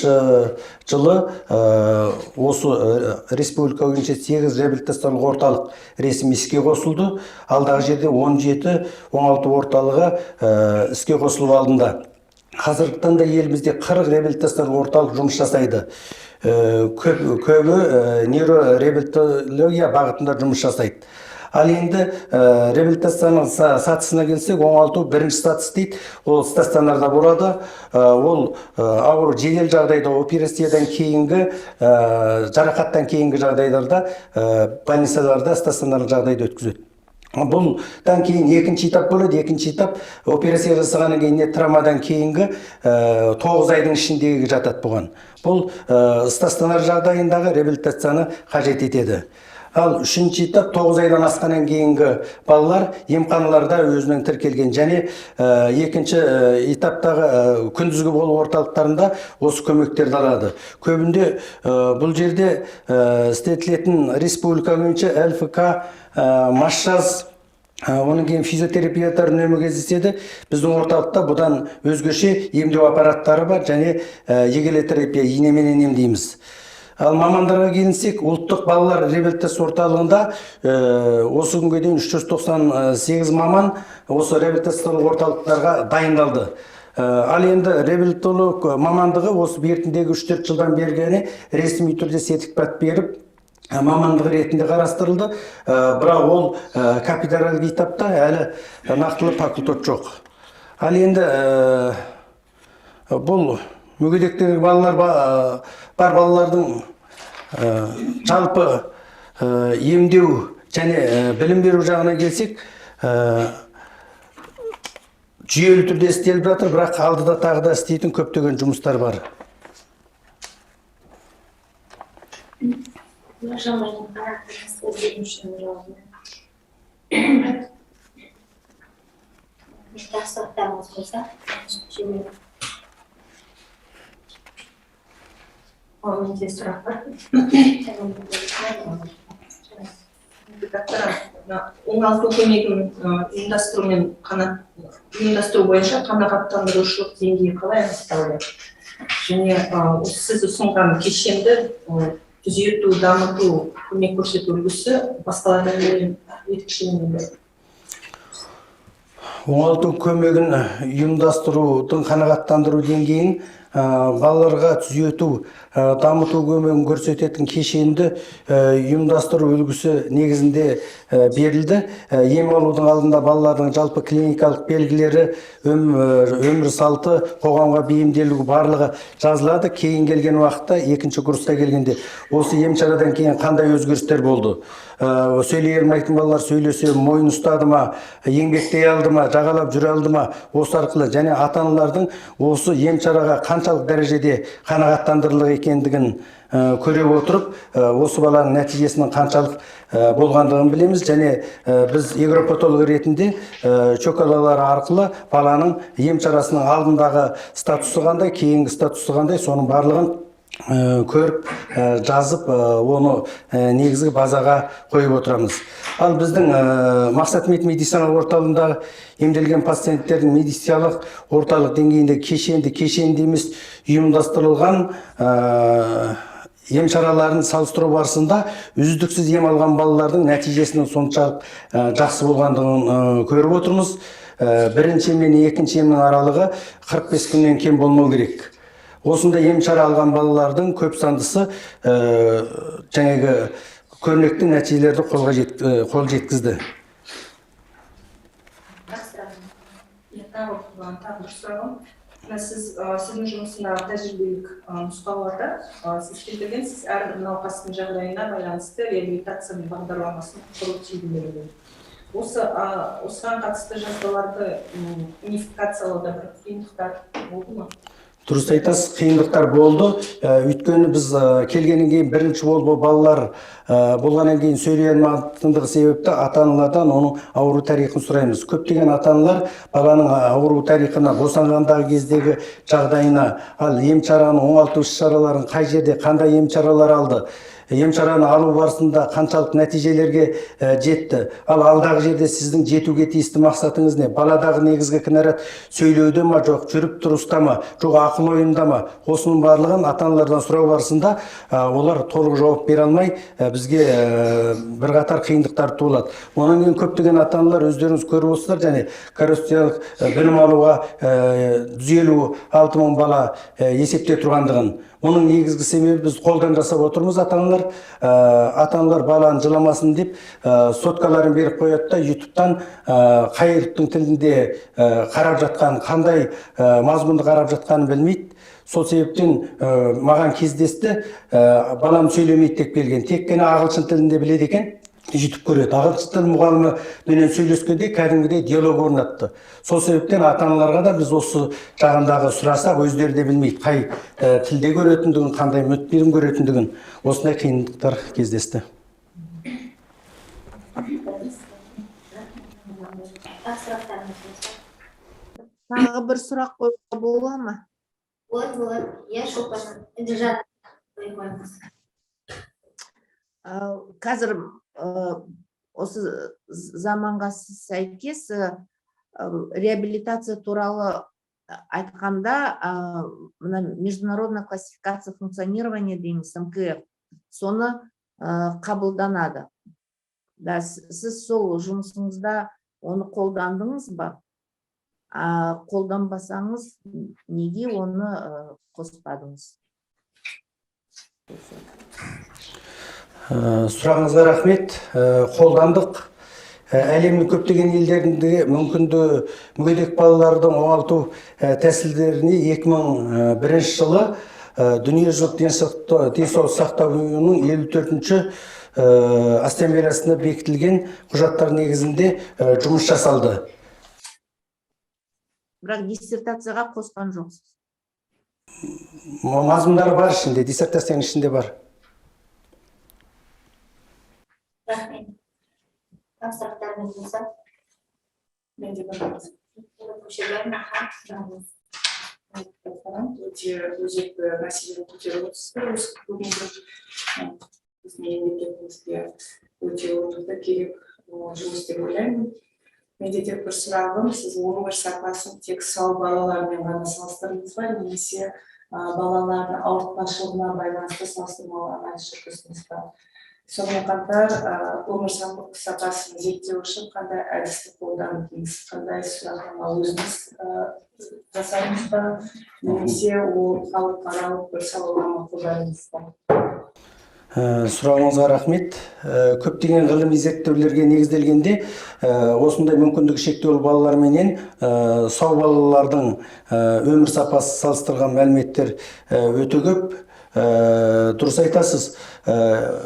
жылы осы республика бойынша 8 реабилитациялық орталық ресми іске қосылды. Алдағы жерде 17 оңалту орталығы іске қосылып алдында. Қазіргі таңда елімізде 40 реабилитациялық орталық жұмыс жасайды. Көбі нейрореабилитология бағытында жұмыс жасайды. Ал енді реабилитацияның сатысына келсек, оңалту бірінші сатыс дейді. Ол стационарда болады. Ол ауыр жедел жағдайда операциядан кейінгі, жарақаттан кейінгі жағдайларда больницаларда стационарлық жағдайда өткізеді. Бұлдан кейін екінші этап болады. Екінші этап операция жасағаннан кейін травмадан кейінгі 9 айдың ішіндегі жатады бұған. Бұл стационар жағдайындағы реабилитацияны қажет етеді. Ал үшінші этап 9 айдан асқаннан кейінгі балалар емханаларда өзінің тіркелген, және екінші этаптағы күндізгі болу орталықтарында осы көмектерді алады. Көбінде бұл жерде істетілетін республика бойынша ЛФК, массаж, оның кейін физиотерапевтар үнемі кездеседі. Біздің орталықта бұдан өзгеше емдеу аппараттары бар, және егеле терапия, инеменен емдейміз. Ал мамандарға келінсек, ұлттық балалар реабилитация орталығында осы күнге дейін 398 маман осы реабилитациялық орталықтарға дайындалды. Ал енді реабилитолог мамандығы осы бертіндегі 3-4 жылдан бергені ресми түрде сертификат беріп, мамандығы ретінде қарастырылды. Бірақ ол кафедралық этапта әлі нақтылы факультет жоқ. Ал енді бұл мүгедектігі балалар бар балалардың жалпы емдеу және білім беру жағына келсек, жүйелі түрде істеліп жатыр, бірақ алдыда тағы да істейтін көптеген жұмыстар бар. Сұрақтарыңыз болса, жіберіңіз. Менде сұрақ бар. Оңалту көмегін ұйымдастыру бойынша қанағаттандырушылық деңгейі қалай анықталды? Және сіз ұсынған кешенді түзету, дамыту, көмек көрсету үлгісі басқалардан ерекшеленеді. Оңалту көмегін ұйымдастырудың қанағаттандыру деңгейін балаларға түзету, дамыту көмегін көрсететін кешенді ұйымдастыру үлгісі негізінде берілді. Ем алудың алдында балалардың жалпы клиникалық белгілері, өмір салты, қоғамға бейімделуі барлығы жазылады. Кейін келген уақытта, екінші курста келгенде, осы ем шарадан кейін қандай өзгерістер болды? Сөйлей алмайтын балалар сөйлесе, мойын ұстады ма, еңбектей алды ма, жағалап жүре алды ма, осы арқылы және ата-аналардың осы ем шараға қаншалық дәрежеде қанағаттандырылды екендігін көре отырып, осы баланың нәтижесінің қаншалық болғандығын білеміз. Және біз егропатолог ретінде чоколалары арқылы баланың ем шарасының алдындағы статусы қандай, кейінгі статусы қандай, соның барлығын көріп, жазып, оны негізгі базаға қойып отырамыз. Ал біздің мақсат медициналық орталығындағы емделген пациенттердің медициналық орталық деңгейінде кешенді емес ұйымдастырылған ем шараларын салыстыру барысында үздіксіз ем алған балалардың нәтижесінің соншалық жақсы болғандығын көріп отырмыз. Бірінші мен екінші емнің аралығы 45 күннен кем болмау керек. Осында ем шара алған балалардың көп сандысы жаңағы көрнекті нәтижелерді қол жеткізді. Тағы бір сұрағым. Сіздің жұмысындағы тәжірибелік нұсқауларда сіз келтіргенсіз әрбір науқастың жағдайына байланысты реабилитацияның бағдарламасын құру тегін. Осыған қатысты жазбаларды унификациялауда бір қиындықтар болды ма? Дұрыс айтасыз, қиындықтар болды. Өйткені біз келгеннен кейін бірінші болып балалар болғаннан кейін сөйлей алмайтындығы себепті ата-аналардан оның ауру тарихын сұраймыз. Көптеген ата-аналар баланың ауру тарихына, босанғандағы кездегі жағдайына, ал ем шараның оңалту іс-шараларын қай жерде, қандай ем шаралар алды, ем шараны алу барысында қаншалық нәтижелерге жетті. Ал алдағы жерде сіздің жетуге тиісті мақсатыңыз не? Баладағы негізгі кінәрат сөйлеуде ма, жоқ, жүріп тұрыста ма, жоқ, ақыл ойында ма? Осының барлығын ата-аналардан сұрау барысында олар толық жауап бере алмай, бізге бірқатар қиындықтар туылады. Онан кейін көптеген ата-аналар өздеріңіз көріп отырсыздар, және коррекциялық білім алуға 156 мың бала есепте тұрғандығын. Оның негізгі себебі біз қолдан жасап отырмыз. Ата-аналар баланы жыламасын деп соткаларын беріп қояды да, YouTube-тан қай ұлттың тілінде қарап жатқан, қандай мазмұнды қарап жатқанын білмейді. Сол себептен маған кездесті, балам сөйлемейді тек келген, тек қана ағылшын тілінде біледі екен. YouTube көреді. Ағылшын тіл мұғалімі менен сөйлескенде кәдімгідей диалог орнатты. Сол себептен ата-аналарға да біз осы жағындағы сұрасақ, өздері де білмейді, қай тілде көретіндігін, қандай мөлтберім көретіндігін. Осындай қиындықтар кездесті. Тағы бір сұрақ қоюға бола ма? Болады. Я шопан. Қазір осы заманға сәйкес реабилитация туралы айтқанда международная классификация функционирования дейміз, МКФ, соны қабылданады. Сіз сол жұмысыңызда оны қолдандыңыз ба? Қолданбасаңыз, неге оны қоспадыңыз? Сұрағыңызға рахмет. Қолдандық. Әлемнің көптеген елдерінде мүгедек балалардың оңалту тәсілдеріне 2001 жылы Дүниежүзілік денсаулық сақтау ұйымының 54-ші ассамблеясында бекітілген құжаттар негізінде жұмыс жасалды. Бірақ диссертацияға қосқан жоқсыз. Мазмұндары бар ішінде, диссертацияның ішінде бар. Рахмет. Сұрақтарыңыз болса? Менде бар. көшелерін қарастырамыз. Өте өзекті мәселені көтеріп отырсыздар. Осы бүгінгі біздің мемлекетімізге өте орнықты керек жұмыс деп ойлаймын. Менде тек бір сұрағым, сіз өмір сапасын тек сау балалармен ғана салыстырдыңыз ба, немесе балалардың ауыртпашылығына байланысты салыстырмалар жүргіздіңіз ба? Сонымен қатар өмір сапасын зерттеу үшін қандай әдісті қолдандыңыз, қандай сұрақтама өзіңіз жасадыңыз ба, немесе ол халықаралық бір сауалнама қолдандыңыз ба? Сұрағыңызға рахмет. Көптеген ғылыми зерттеулерге негізделгенде осындай мүмкіндігі шектеулі балалар менен сау балалардың өмір сапасы салыстырған мәліметтер өте көп. Дұрыс айтасыз.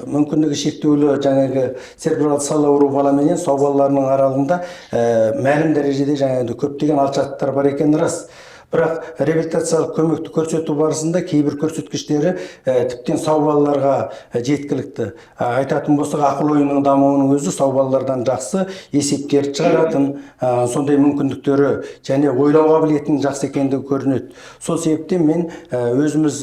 Мүмкіндігі шектеулі жаңағы церебралды сал ауру бала менен сау балаларының аралығында мәлім дәрежеде жаңағы көптеген алшақтықтар бар екені рас. Бірақ реабилитациялық көмекті көрсету барысында кейбір көрсеткіштері тіптен сау балаларға жеткілікті. Айтатын болсақ, ақыл ойының дамуының өзі сау балалардан жақсы есептерді шығаратын, сондай мүмкіндіктері және ойлау қабілетінің жақсы екендігі көрінеді. Сол себептен мен өзіміз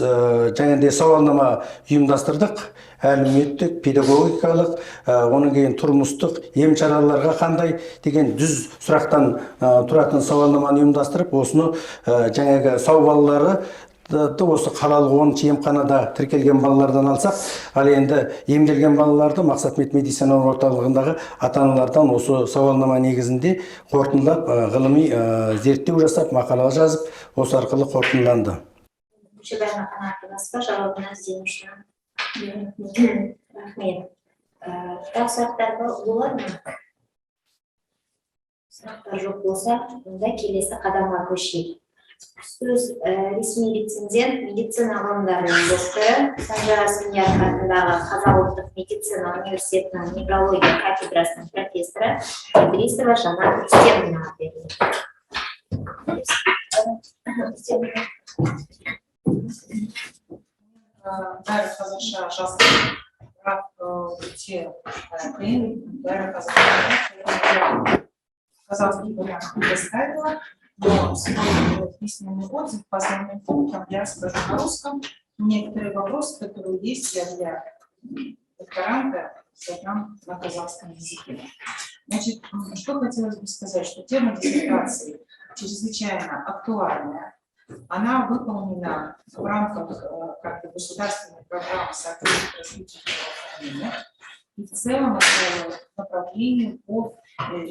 жаңағыдай сауалнама ұйымдастырдық. Әлеуметтік, педагогикалық, оның кейін тұрмыстық ем шараларға қандай деген жүз сұрақтан тұратын сауалнаманы ұйымдастырып, осыны жаңағы сау балалары осы қалалық 10 емханада тіркелген балалардан алсақ, ал енді емделген балаларды Мақсат медициналық орталығындағы ата-аналардан осы сауалнама негізінде қорытындылап, ғылыми зерттеу жасап, мақала жазып, осы арқылы қорытындыланды. Көшелерін қанағаттанасызба, жауабын іздеу үшін. Рахмет. Тағы сұрақтар болады ма? Сұрақтар жоқ болса, онда келесі қадамға көшейік. Сөз ресми рецензент, медицина ғылымдарының докторы, Санжар Асмияров атындағы Қазақ ұлттық медицина университетінің неврология кафедрасының профессоры Идрисова Жанар Рүстемовнаға беріледі. Бәрі қазақша жазылған, бірақ өте қиын, бәрі қазақша. Казахский вариант предоставила, но свой письменный отзыв по основным пунктам я скажу на русском. Некоторые вопросы, которые есть, я для докторанта задам на казахском языке. Значит, что хотелось бы сказать, что тема диссертации чрезвычайно актуальная. Она выполнена в рамках государственной программы соответствия развития здравоохранения и в целом направлению по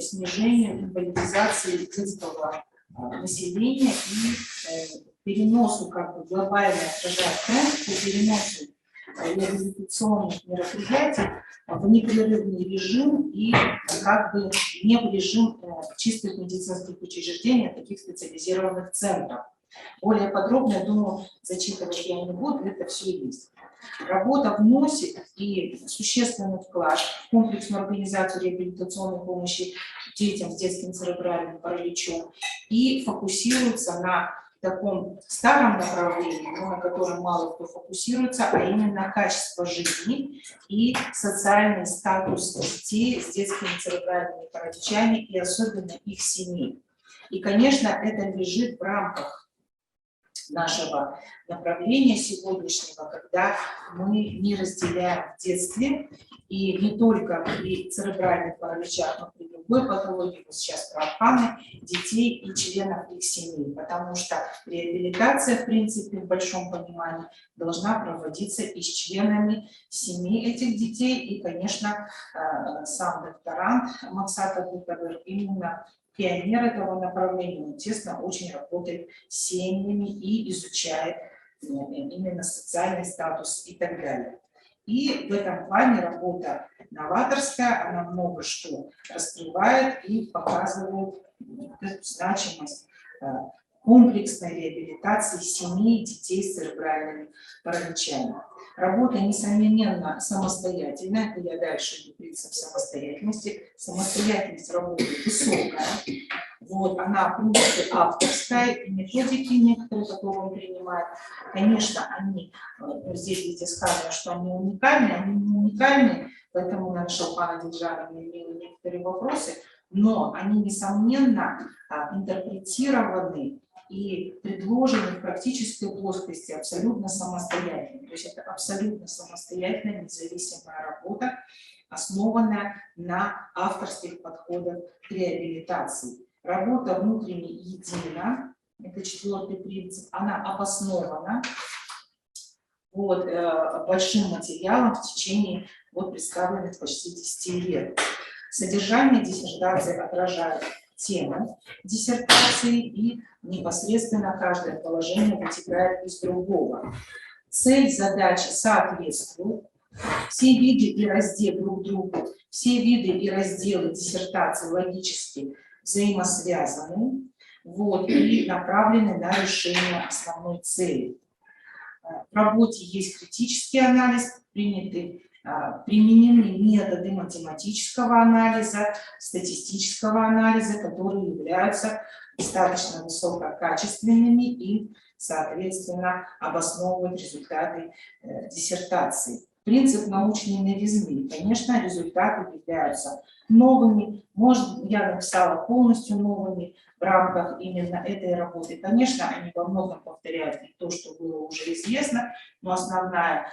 снижению инвалидизации детского населения и переносу, глобально отражает тренд по переносу реабилитационных мероприятий в непрерывный режим и не в режим чистых медицинских учреждений, таких специализированных центров. Более подробно, я думаю, зачитывать я не буду, это все есть. Работа вносит и существенный вклад в комплексную организацию реабилитационной помощи детям с детским церебральным параличом и фокусируется на таком старом направлении, но на котором мало кто фокусируется, а именно качество жизни и социальный статус детей с детскими церебральными параличами и особенно их семей. И, конечно, это лежит в рамках нашего направления сегодняшнего, когда мы не разделяем в детстве и не только при церебральных параличах, но при другой патологии, вот сейчас про Алханы, детей и членов их семей, потому что реабилитация, в принципе, в большом понимании, должна проводиться и с членами семей этих детей, и, конечно, сам докторант Максат Абутагыр именно пионер этого направления, он тесно очень работает с семьями и изучает именно социальный статус и так далее. И в этом плане работа новаторская, она много что раскрывает и показывает значимость комплексной реабилитации семей детей с церебральными параличами. Работа, несомненно, самостоятельная, это я дальше иду принцип самостоятельности. Самостоятельность работы высокая. Вот, она в принципе авторская, и методики некоторые, которые он принимает. Конечно, они, здесь где сказано, что они уникальны, они не уникальны, поэтому наша Шалпана Диджановна имела некоторые вопросы. но они, несомненно, интерпретированы и предложены в практической плоскости абсолютно самостоятельно. То есть это абсолютно самостоятельная, независимая работа, основанная на авторских подходах к реабилитации. Работа внутренне едина, это 4-й принцип, она обоснована большим материалом в течение представленных почти 10 лет. Содержание диссертации отражает тему диссертации, и непосредственно каждое положение вытекает из другого. Цель задачи соответствует. Все виды и разделы друг другу, все виды и разделы диссертации логически взаимосвязаны, и направлены на решение основной цели. В работе есть критический анализ, применены методы математического анализа, статистического анализа, которые являются достаточно высококачественными и, соответственно, обосновывают результаты диссертации. Принцип научной новизны. Конечно, результаты являются новыми. Может, я написала полностью новыми в рамках именно этой работы. Конечно, они во многом повторяют то, что было уже известно, но основной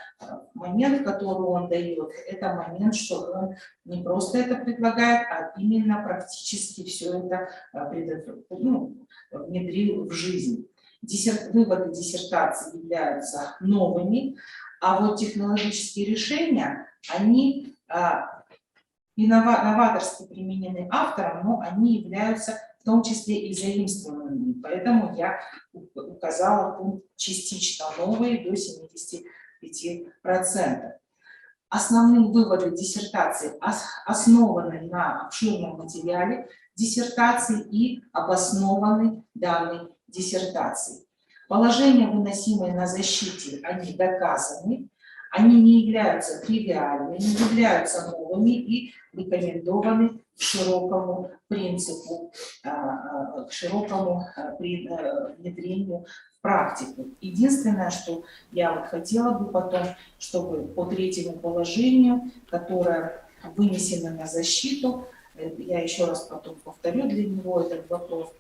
момент, который он дает, это момент, что он не просто это предлагает, а именно практически все это внедрил в жизнь. Выводы диссертации являются новыми, а технологические решения, они новаторски применены автором, но они являются в том числе и заимствованными. Поэтому я указала пункт частично новые до 75%. Основные выводы диссертации основаны на обширном материале диссертации и обоснованы данной диссертацией. Положения, выносимые на защите, они доказаны, они не являются тривиальными, не являются новыми и рекомендованы к широкому принципу, к широкому внедрению в практику. Единственное, что я хотела бы потом, чтобы по 3-му положению, которое вынесено на защиту, я еще раз потом повторю для него этот вопрос,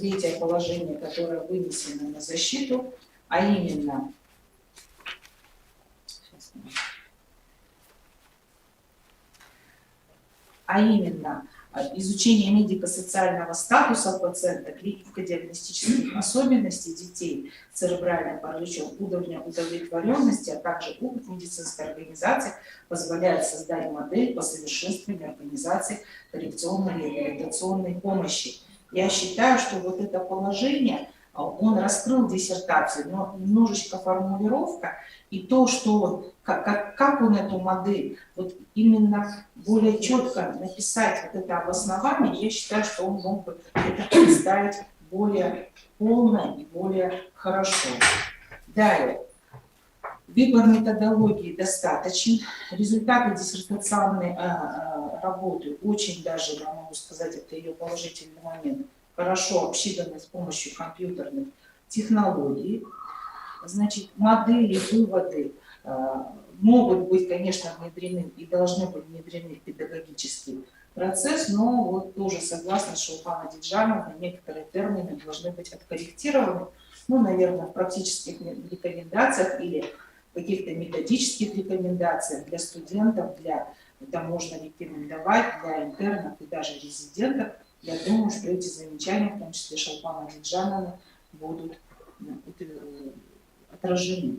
3-е положение, которое вынесено на защиту, а именно изучение медико-социального статуса пациента, клинико-диагностических особенностей детей с церебральным параличом, уровня удовлетворенности, а также опыт медицинской организации позволяет создать модель по совершенствованию организации коррекционной и реабилитационной помощи. Я считаю, что это положение, он раскрыл диссертацию, но немножечко формулировка и то, что как он эту модель именно более четко написать это обоснование, я считаю, что он мог бы это представить более полно и более хорошо. Далее. Выбор методологии достаточен. Результаты диссертационной работы очень даже, я могу сказать, это ее положительный момент, хорошо обсчитаны с помощью компьютерных технологий. Значит, модели, выводы могут быть, конечно, внедрены и должны быть внедрены в педагогический процесс, но тоже согласна с Шолпаной Диджановной, некоторые термины должны быть откорректированы, наверное, в практических рекомендациях или каких-то методических рекомендациях для студентов, это можно рекомендовать для интернов и даже резидентов. Я думаю, что эти замечания, в том числе Шолпана Диджановна, будут отражены.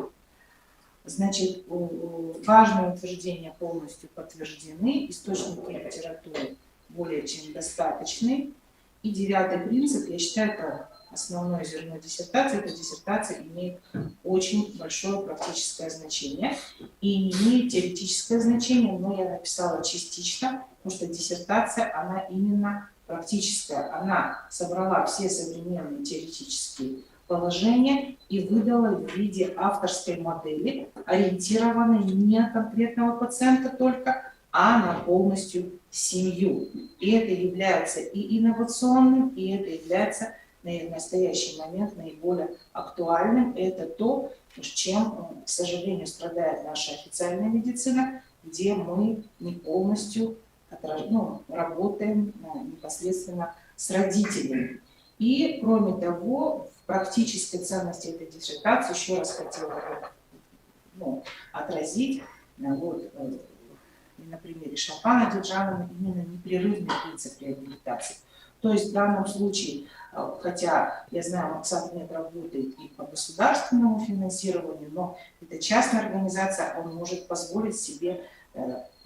Значит, важные утверждения полностью подтверждены, источники литературы более чем достаточны. И 9-й принцип, я считаю, это основное зерно диссертации. Эта диссертация имеет очень большое практическое значение и не имеет теоретическое значение, но я написала частично, потому что диссертация, она именно практическая. Она собрала все современные теоретические положения и выдала в виде авторской модели, ориентированной не на конкретного пациента только, а на полностью семью. И это является и инновационным, и это является в настоящий момент наиболее актуальным. Это то, чем, к сожалению, страдает наша официальная медицина, где мы не полностью работаем непосредственно с родителями. И, кроме того, в практической ценности этой диссертации еще раз хотела отразить на примере Шапана Диджанова именно непрерывный принцип реабилитации. То есть в данном случае, хотя я знаю, Максатмед работает и по государственному финансированию, но это частная организация, он может позволить себе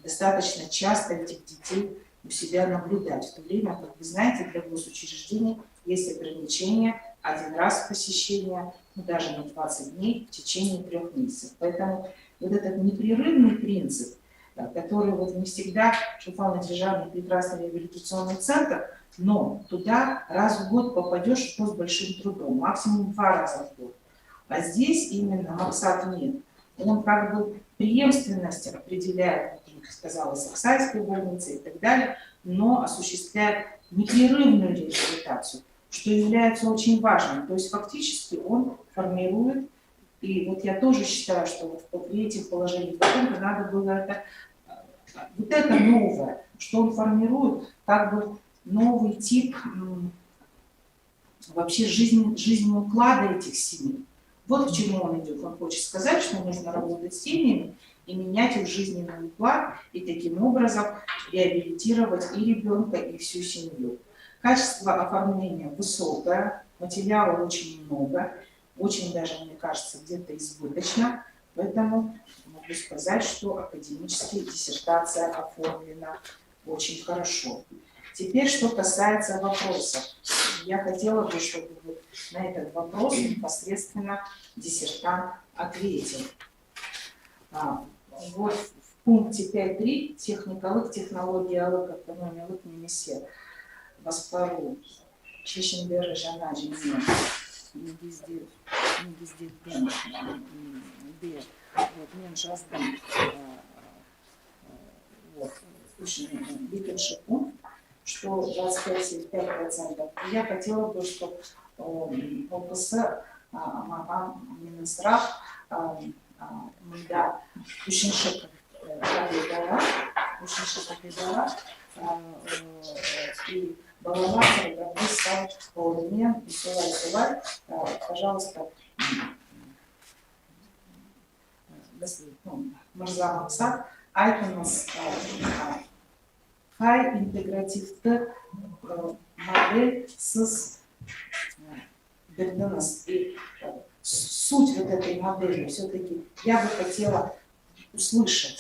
достаточно часто этих детей у себя наблюдать. В то время, как вы знаете, для госучреждений есть ограничения 1 раз посещения, даже на 20 дней в течение 3 месяцев. Поэтому вот этот непрерывный принцип, который не всегда Шапана Диджанова прекрасный реабилитационный центр, но туда раз в год попадешь, что с большим трудом, максимум 2 раза в год. А здесь именно Максатмед, он как бы преемственность определяет, как я сказала, с Аксайской больницей и так далее, но осуществляет непрерывную реабилитацию, что является очень важным. То есть фактически он формирует, и вот я тоже считаю, что при этих положениях патента надо было это новое, что он формирует как бы новый тип вообще жизненного уклада этих семей. Вот к чему он идет. Он хочет сказать, что нужно работать с семьями и менять их жизненный уклад, и таким образом реабилитировать и ребенка, и всю семью. Качество оформления высокое, материала очень много, очень даже, мне кажется, где-то избыточно, поэтому могу сказать, что академическая диссертация оформлена очень хорошо. Теперь, что касается вопросов. Я хотела бы, чтобы на этот вопрос непосредственно диссертант ответил. Вот в пункте 5.3 техникалық технологиялық автономиялық немесе басқару шешімдері жаңа және негізделген мен жаздым екінші пункт, что 25,5%. Я хотела бы, чтобы ОПС Минздрав үшінші қағидалар и балалар сау қолымен и солай, пожалуйста, Мырза Максат айтыңыз, қай интегративті модель сіз бердіңіз. И суть вот этой модели все-таки я бы хотела услышать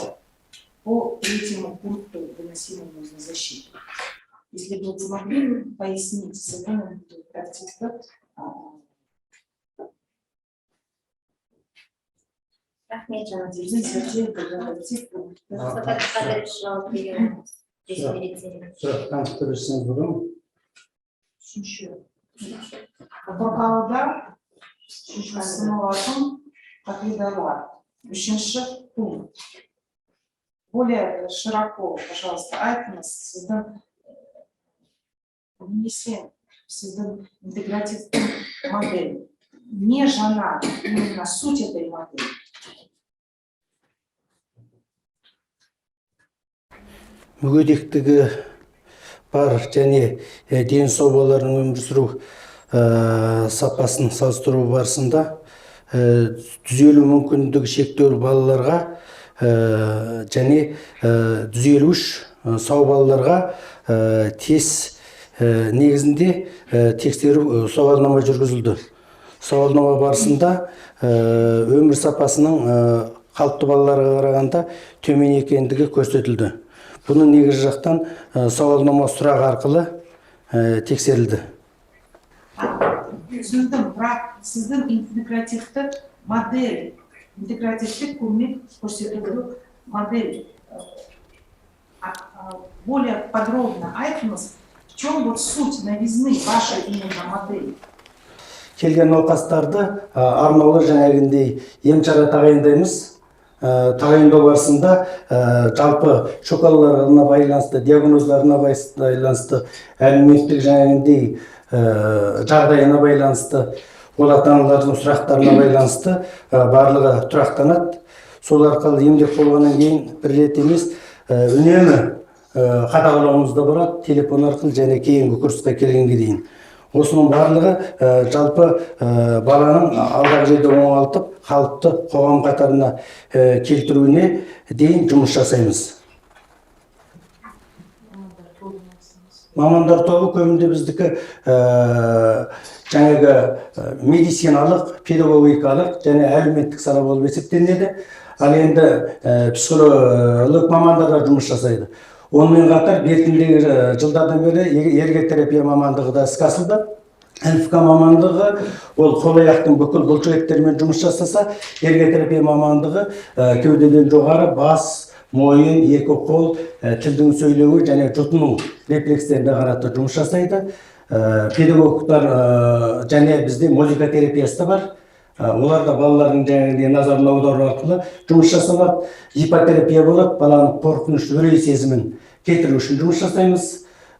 по 3-му пункту, выносимому на защиту. Если бы вы смогли пояснить сегодня интегративті Рахмет, Жанат. Сұрақтан тұрышыңыз бұды ма? Қорғауда ұсынылатын қағидалар. 3-ші пункт. Более широко, пожалуйста, айтыңыз, сіздің интегративті модель. Не жаңа, именно суть этой модели. Мүгедектігі бар және денсаулық балалардың өмір сүру сапасын салыстыру барысында түзелу мүмкіндігі шектеулі балаларға және 153 сау балаларға тез негізінде тексеру сауалнама жүргізілді. Сауалнама барысында өмір сапасының қалыпты балаларға қарағанда төмен екендігі көрсетілді. Бұны негізгі жақтан сауалнама сұрақ арқылы тексерілді. Түсіндім, бірақ сіздің интегративті модель, интегративті көмек көрсетілді модель. Более подробно айтыңыз, в чем вот суть новизны вашей именно модели? Келген науқастарды арнаулы жаңағындай ем-шара тағайындаймыз. Тағайындау барысында жалпы шокаларына байланысты, диагнозларына байланысты, әлеуметтік жаңағындай жағдайына байланысты, ол ата-аналардың сұрақтарына байланысты барлығы тұрақтанады. Сол арқылы емдеп болғаннан кейін бір рет емес, үнемі қадағалауымызда болады телефон арқылы және кейінгі курсқа келгенге дейін. Осының барлығы жалпы баланың алдағы жерде оңалтып, халықты қоғам қатарына келтіруіне дейін жұмыс жасаймыз. Мамандар тобы көбінде біздікі жаңағы медициналық, педагогикалық және әлеуметтік сала болып есептелінеді. Ал енді психолог мамандар да жұмыс жасайды. Онымен қатар бертіндегі жылдардан бері ерготерапия мамандығы да іске асырылды. ЛФК мамандығы ол қол-аяқтың бүкіл бұлшықеттерімен жұмыс жасаса, ерготерапия мамандығы кеудеден жоғары бас, мойын, екі қол, тілдің сөйлеуі және жұтыну рефлекстеріне қаратты жұмыс жасайды. Педагогтар және бізде музыка терапиясы да бар. Олар да балалардың жаңағыдай назарын аудару арқылы жұмыс жасалады. Ипотерапия болады, баланың қорқыныш, үрей сезімін кетіру үшін жұмыс жасаймыз.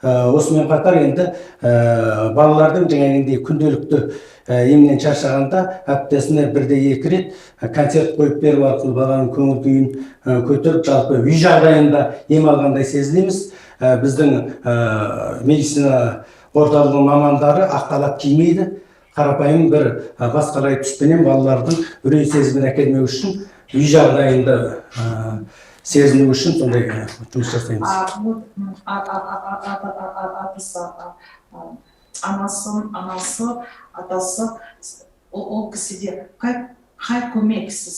Осымен қатар енді балалардың жаңағыдай күнделікті емнен шаршағанда аптасына 1-2 рет концерт қойып беру арқылы баланың көңіл күйін көтеріп, жалпы үй жағдайында ем алғандай сезінеміз. Біздің медицина орталығының мамандары ақ халат кимейді. Қарапайым бір басқалай түспенен балалардың үрей сезімін әкелмеу үшін үй жағдайында сезіну үшін сондай жұмыс жасаймыз. Анасы, атасы, ол кісіде қай көмек сіз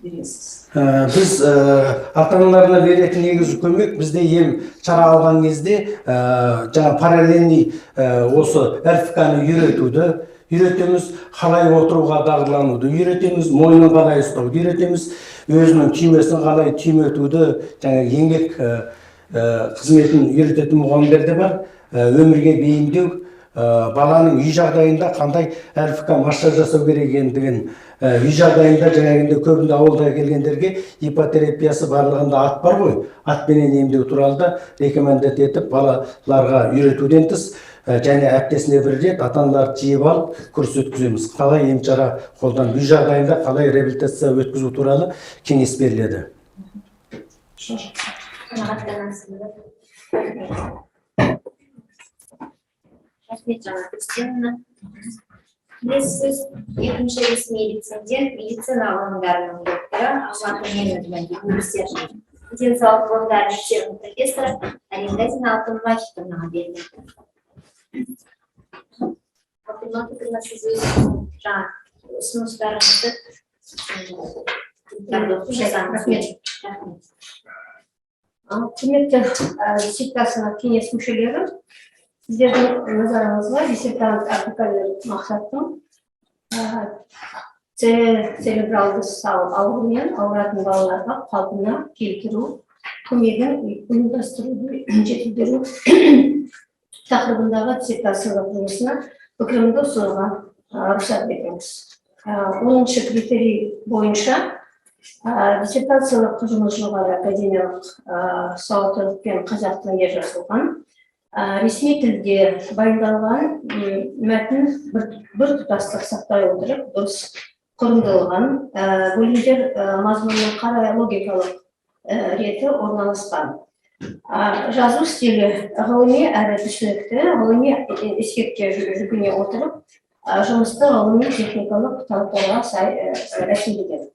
бересіз? Біз ата-аналарына беретін негізгі көмек бізде ем шара алған кезде жаңа параллельный осы РФК-ны үйретеміз, қалай отыруға дағдылануды үйретеміз, мойнын қалай ұстауды үйретеміз, өзінің түймесін қалай түйметуді, жаңа еңбек қызметін үйрететін мұғалімдер де бар. Өмірге бейімдеу, баланың үй жағдайында қандай РФК массаж жасау керек екендігін, үй жағдайында жаңағындай көбінде ауылда келгендерге ипотерапиясы барлығында ат бар ғой, атпенен емдеу туралы да рекомендат етіп балаларға үйретуден тыс және аптасына 1 рет ата-аналарды жиып алып курс өткіземіз. Қалай ем шара қолданып, үй жағдайында қалай реабилитация өткізу туралы кеңес беріледі. Рахмет, Жанна Кристиновна. Сіз екінші ресми лицензент медицина ғылымдарының докторы, Алматы мемлекеттік университетінің денсаулық ғылымдары мектебінің профессоры Арендазина Алтын Вахитовнаға беріледі. Алтын Вахитовна, сіз жаңа ұсыныстарыңызды Рахмет. Құрметті диссертация кеңес мүшелері, сіздердің назарыңызға диссертант Абдукалер Мақсаттың церебралды сал ауруымен ауыратын балаларға қалпына келтіру көмегін ұйымдастыруды жетілдіру тақырыбындағы диссертациялық жұмысына пікірімді ұсынуға рұқсат етіңіз. 10-шы критерий бойынша диссертациялық жұмыс жоғары академиялық сауаттылықпен қазақ тілінде жазылған, ресми тілде баяндалған мәтін бір тұтастық сақтай отырып, дұрыс құрылған, бөлімдер мазмұнның қарай логикалық реті орналасқан. Жазу стилі ғылыми әрі түсінікті, ғылыми ескекке жүгіне отырып, жұмысты ғылыми техникалық талаптарға сай рәсімделген.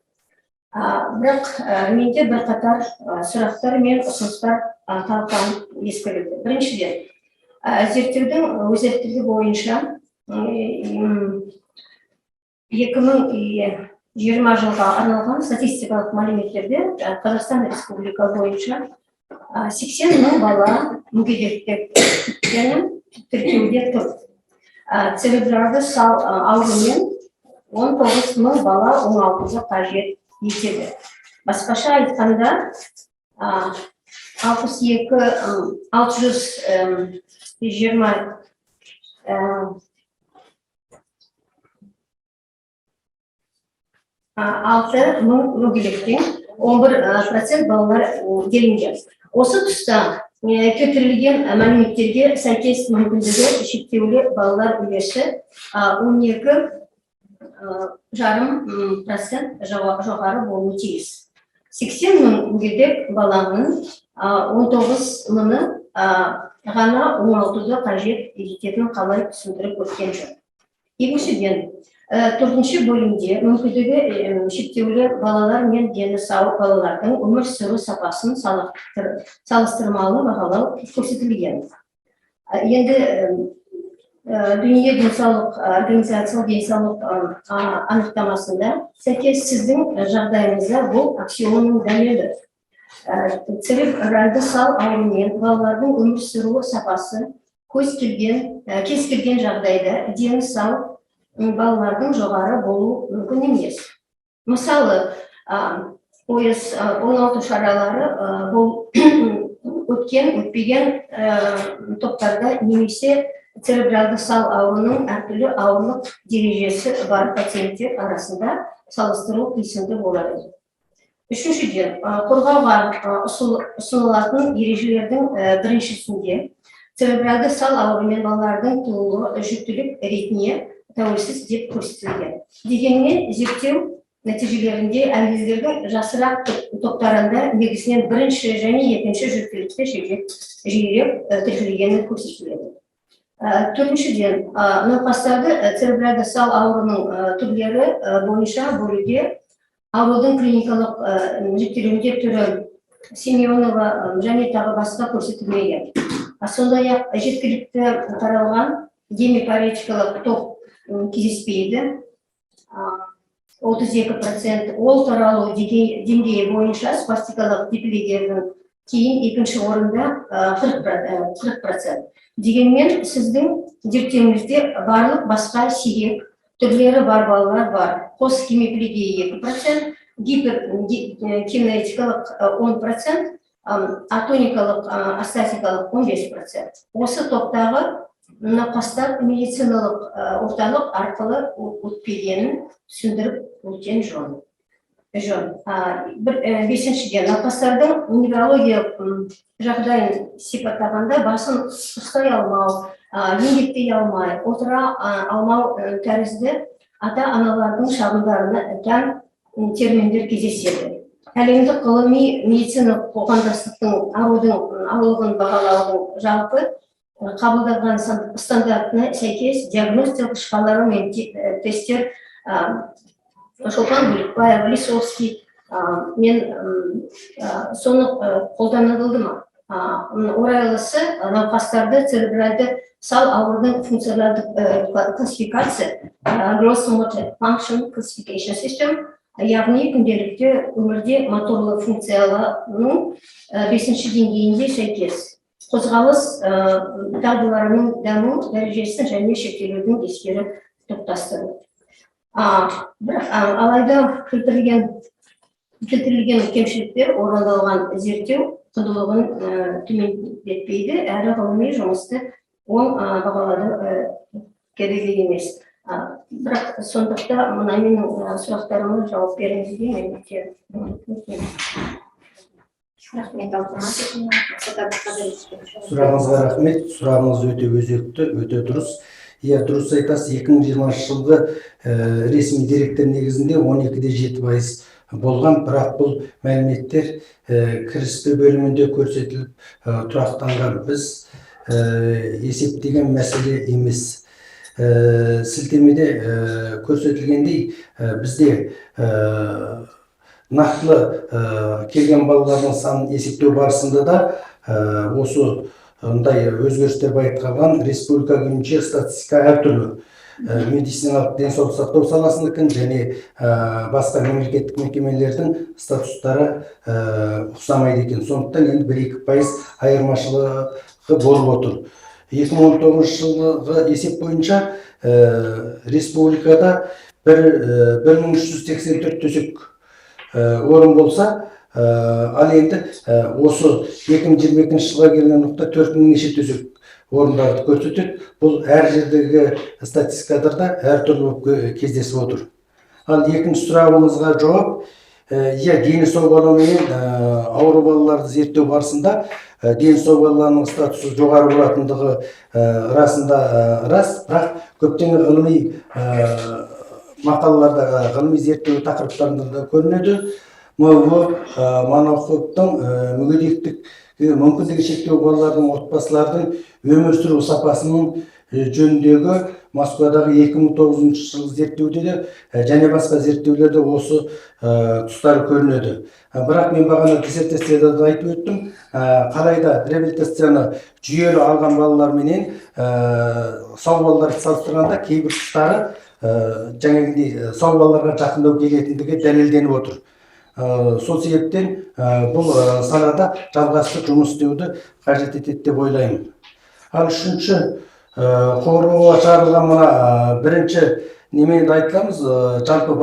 Бірақ менде бірқатар сұрақтар мен ұсыныстар талқыланып ескерілді. Біріншіден, зерттеудің өзектілігі бойынша 2020 жылға арналған статистикалық мәліметтерде Қазақстан Республика бойынша 80 мың бала мүгедектікпен тіркеуде тұр. Церебралды сал ауруымен 19 мың бала оңалтуды қажет етеді. Басқаша айтқанда, 6 мың мүгедектен 11% балалар делінген. Осы тұста келтірілген мәліметтерге сәйкес мүмкіндігі шектеулі балалар үлесі 12,5% жоғары болуы тиіс. 80 мың мүгедек баланың 19 мыңы ғана оңалтуды қажет ететінін қалай түсіндіріп өткен жөн. Екіншіден, төртінші бөлімде мүмкіндігі шектеулі балалар мен дені сау балалардың өмір сүру сапасын салыстырмалы бағалау көрсетілген. Енді Дүние денсаулық организациялық денсаулық анықтамасында сәйкес сіздің жағдайыңызда бұл аксиомның дәлелі. Церебральды сал ауруымен балалардың өмір сүру сапасы кез келген жағдайда дені сау балалардың жоғары болу мүмкін емес. Мысалы, ойыз оңалту шаралары бұл өтпеген топтарда немесе церебралды сал ауруының әртүрлі ауырлық дәрежесі бар пациенттер арасында салыстыру қисынды болады. Үшіншіден, қорғауға ұсынылатын ережелердің біріншісінде церебралды сал ауруымен балалардың тууы жүктілік ретіне тәуелсіз деп көрсетілген. Дегенмен, зерттеу нәтижелерінде әйелдердің жасырақ топтарында негізінен бірінші және екінші жүктілікті жиірек тіркелгені көрсетіледі. Төртіншіден, науқастарды церебральды сал ауруының түрлері бойынша бөлуде аурудың клиникалық жіктелуінде түрі Семенова және тағы басқа көрсетілмеген. Сондай-ақ жеткілікті таралған гемипаретикалық топ кездеспейді. 32%, ол таралу деңгейі бойынша спастикалық диплегияның кейін екінші орында 40%. Дегенмен, сіздің зерттеуіңізде барлық басқа сирек түрлері бар балалар бар. Қос гемиплегия 2%, гиперкинетикалық 10%, атоникалық, астатикалық 15%. Осы топтағы науқастар медициналық орталық арқылы өтпегенін түсіндіріп өткен жөн. Бесіншіден, науқастардың неврологиялық жағдайын сипаттағанда басын ұстай алмау, еңбектей алмай, отыра алмау тәрізді ата-аналардың шағымдарына тән терминдер кездеседі. Әлемдік ғылыми медицина қоғамдастықтың аурудың бағалаудың жалпы қабылданған стандартына сәйкес диагностикалық шкалары мен тесттер Шолпан Бөлікбаева, Лисовский мен соны қолданылды ма? Орайлысы науқастарды церебральды сал аурудың функционалдық классификация Gross Motor Function Classification System, яғни күнделікті өмірде моторлы функцияларының 5-ші деңгейінде сәйкес қозғалыс дағдыларының даму дәрежесін және шектелудің ескеріп топтастырды. Алайда келтірілген кемшіліктер орындалған зерттеу құндылығын төмендетпейді, әрі ғылыми жұмысты оң бағалады керек емес. Бірақ сондықта мына менің сұрақтарыма жауап беріңіз деймін. Рахмет, Сұрағыңызға рахмет. Сұрағыңыз өте өзекті, өте дұрыс. Дұрыс айтасыз, 2020 жылғы ресми деректер негізінде 12,7% болған, бірақ бұл мәліметтер кіріспе бөлімінде көрсетіліп тұрақтанған. Біз есептеген мәселе емес. Сілтемеде көрсетілгендей, бізде нақтылы келген балалардың санын есептеу барысында да осы өзгерістер байқалған. Республика бойынша статистика әртүрлі. Медициналық денсаулық сақтау саласындыкін және басқа мемлекеттік мекемелердің статустары ұқсамайды екен. Сондықтан енді 1-2% айырмашылығы болып отыр. 2019 жылғы есеп бойынша республикада 1384 төсек орын болса, ал енді осы 2022 жылға келген нұқта 4000 неше төсек орындарды көрсетеді. Бұл әр жердегі статистикаларда әртүрлі болып кездесіп отыр. Ал екінші сұрағыңызға жауап, дені сау баламен ауру балаларды зерттеу барысында дені сау балаларының статусы жоғары болатындығы расында рас, бірақ көптеген ғылыми мақалаларда, ғылыми зерттеу тақырыптарында көрінеді. бұл монохоптың мүгедектігі мүмкіндігі шектеулі балалардың отбасылардың өмір сүру сапасының жөніндегі Москвадағы 2009 жылғы зерттеуде де және басқа зерттеулерде осы тұстары көрінеді. Бірақ мен бағана диссертацияда да айтып өттім, қалайда реабилитацияны жүйелі алған балалар менен сау балаларды салыстырғанда кейбір тұстары жаңағыдай сау балаларға жақындау келетіндігі дәлелденіп отыр. Сол себептен бұл салада жалғастық жұмыс істеуді қажет етеді деп ойлаймын. Ал үшінші қорғауға шығарылған мына бірінші немен айтамыз, жалпы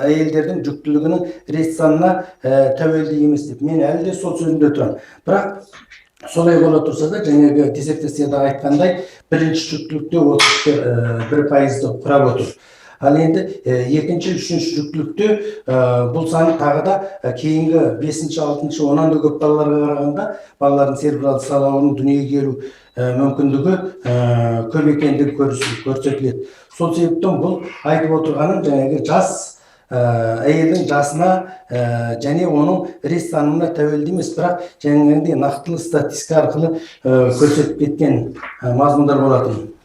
әйелдердің жүктілігінің рет санына тәуелді емес деп. Мен әлі де сол сөзінде тұрам. Бірақ солай бола тұрса да, жаңағы диссертацияда айтқандай, бірінші жүктілікте 31%-ді құрап отыр. Ал енді екінші, үшінші жүктілікте бұл сан тағы да кейінгі 5-ші, 6-ші, 10-нан да көп балаларға қарағанда балалардың церебралды сал ауруының дүниеге келу мүмкіндігі көп екендігі көрсетіледі. Сол себептен бұл айтып отырғаным жаңағы жас әйелдің жасына және оның рет санына тәуелді емес, бірақ жаңағыдай нақтылы статистика арқылы көрсетіп кеткен мазмұндар болатын.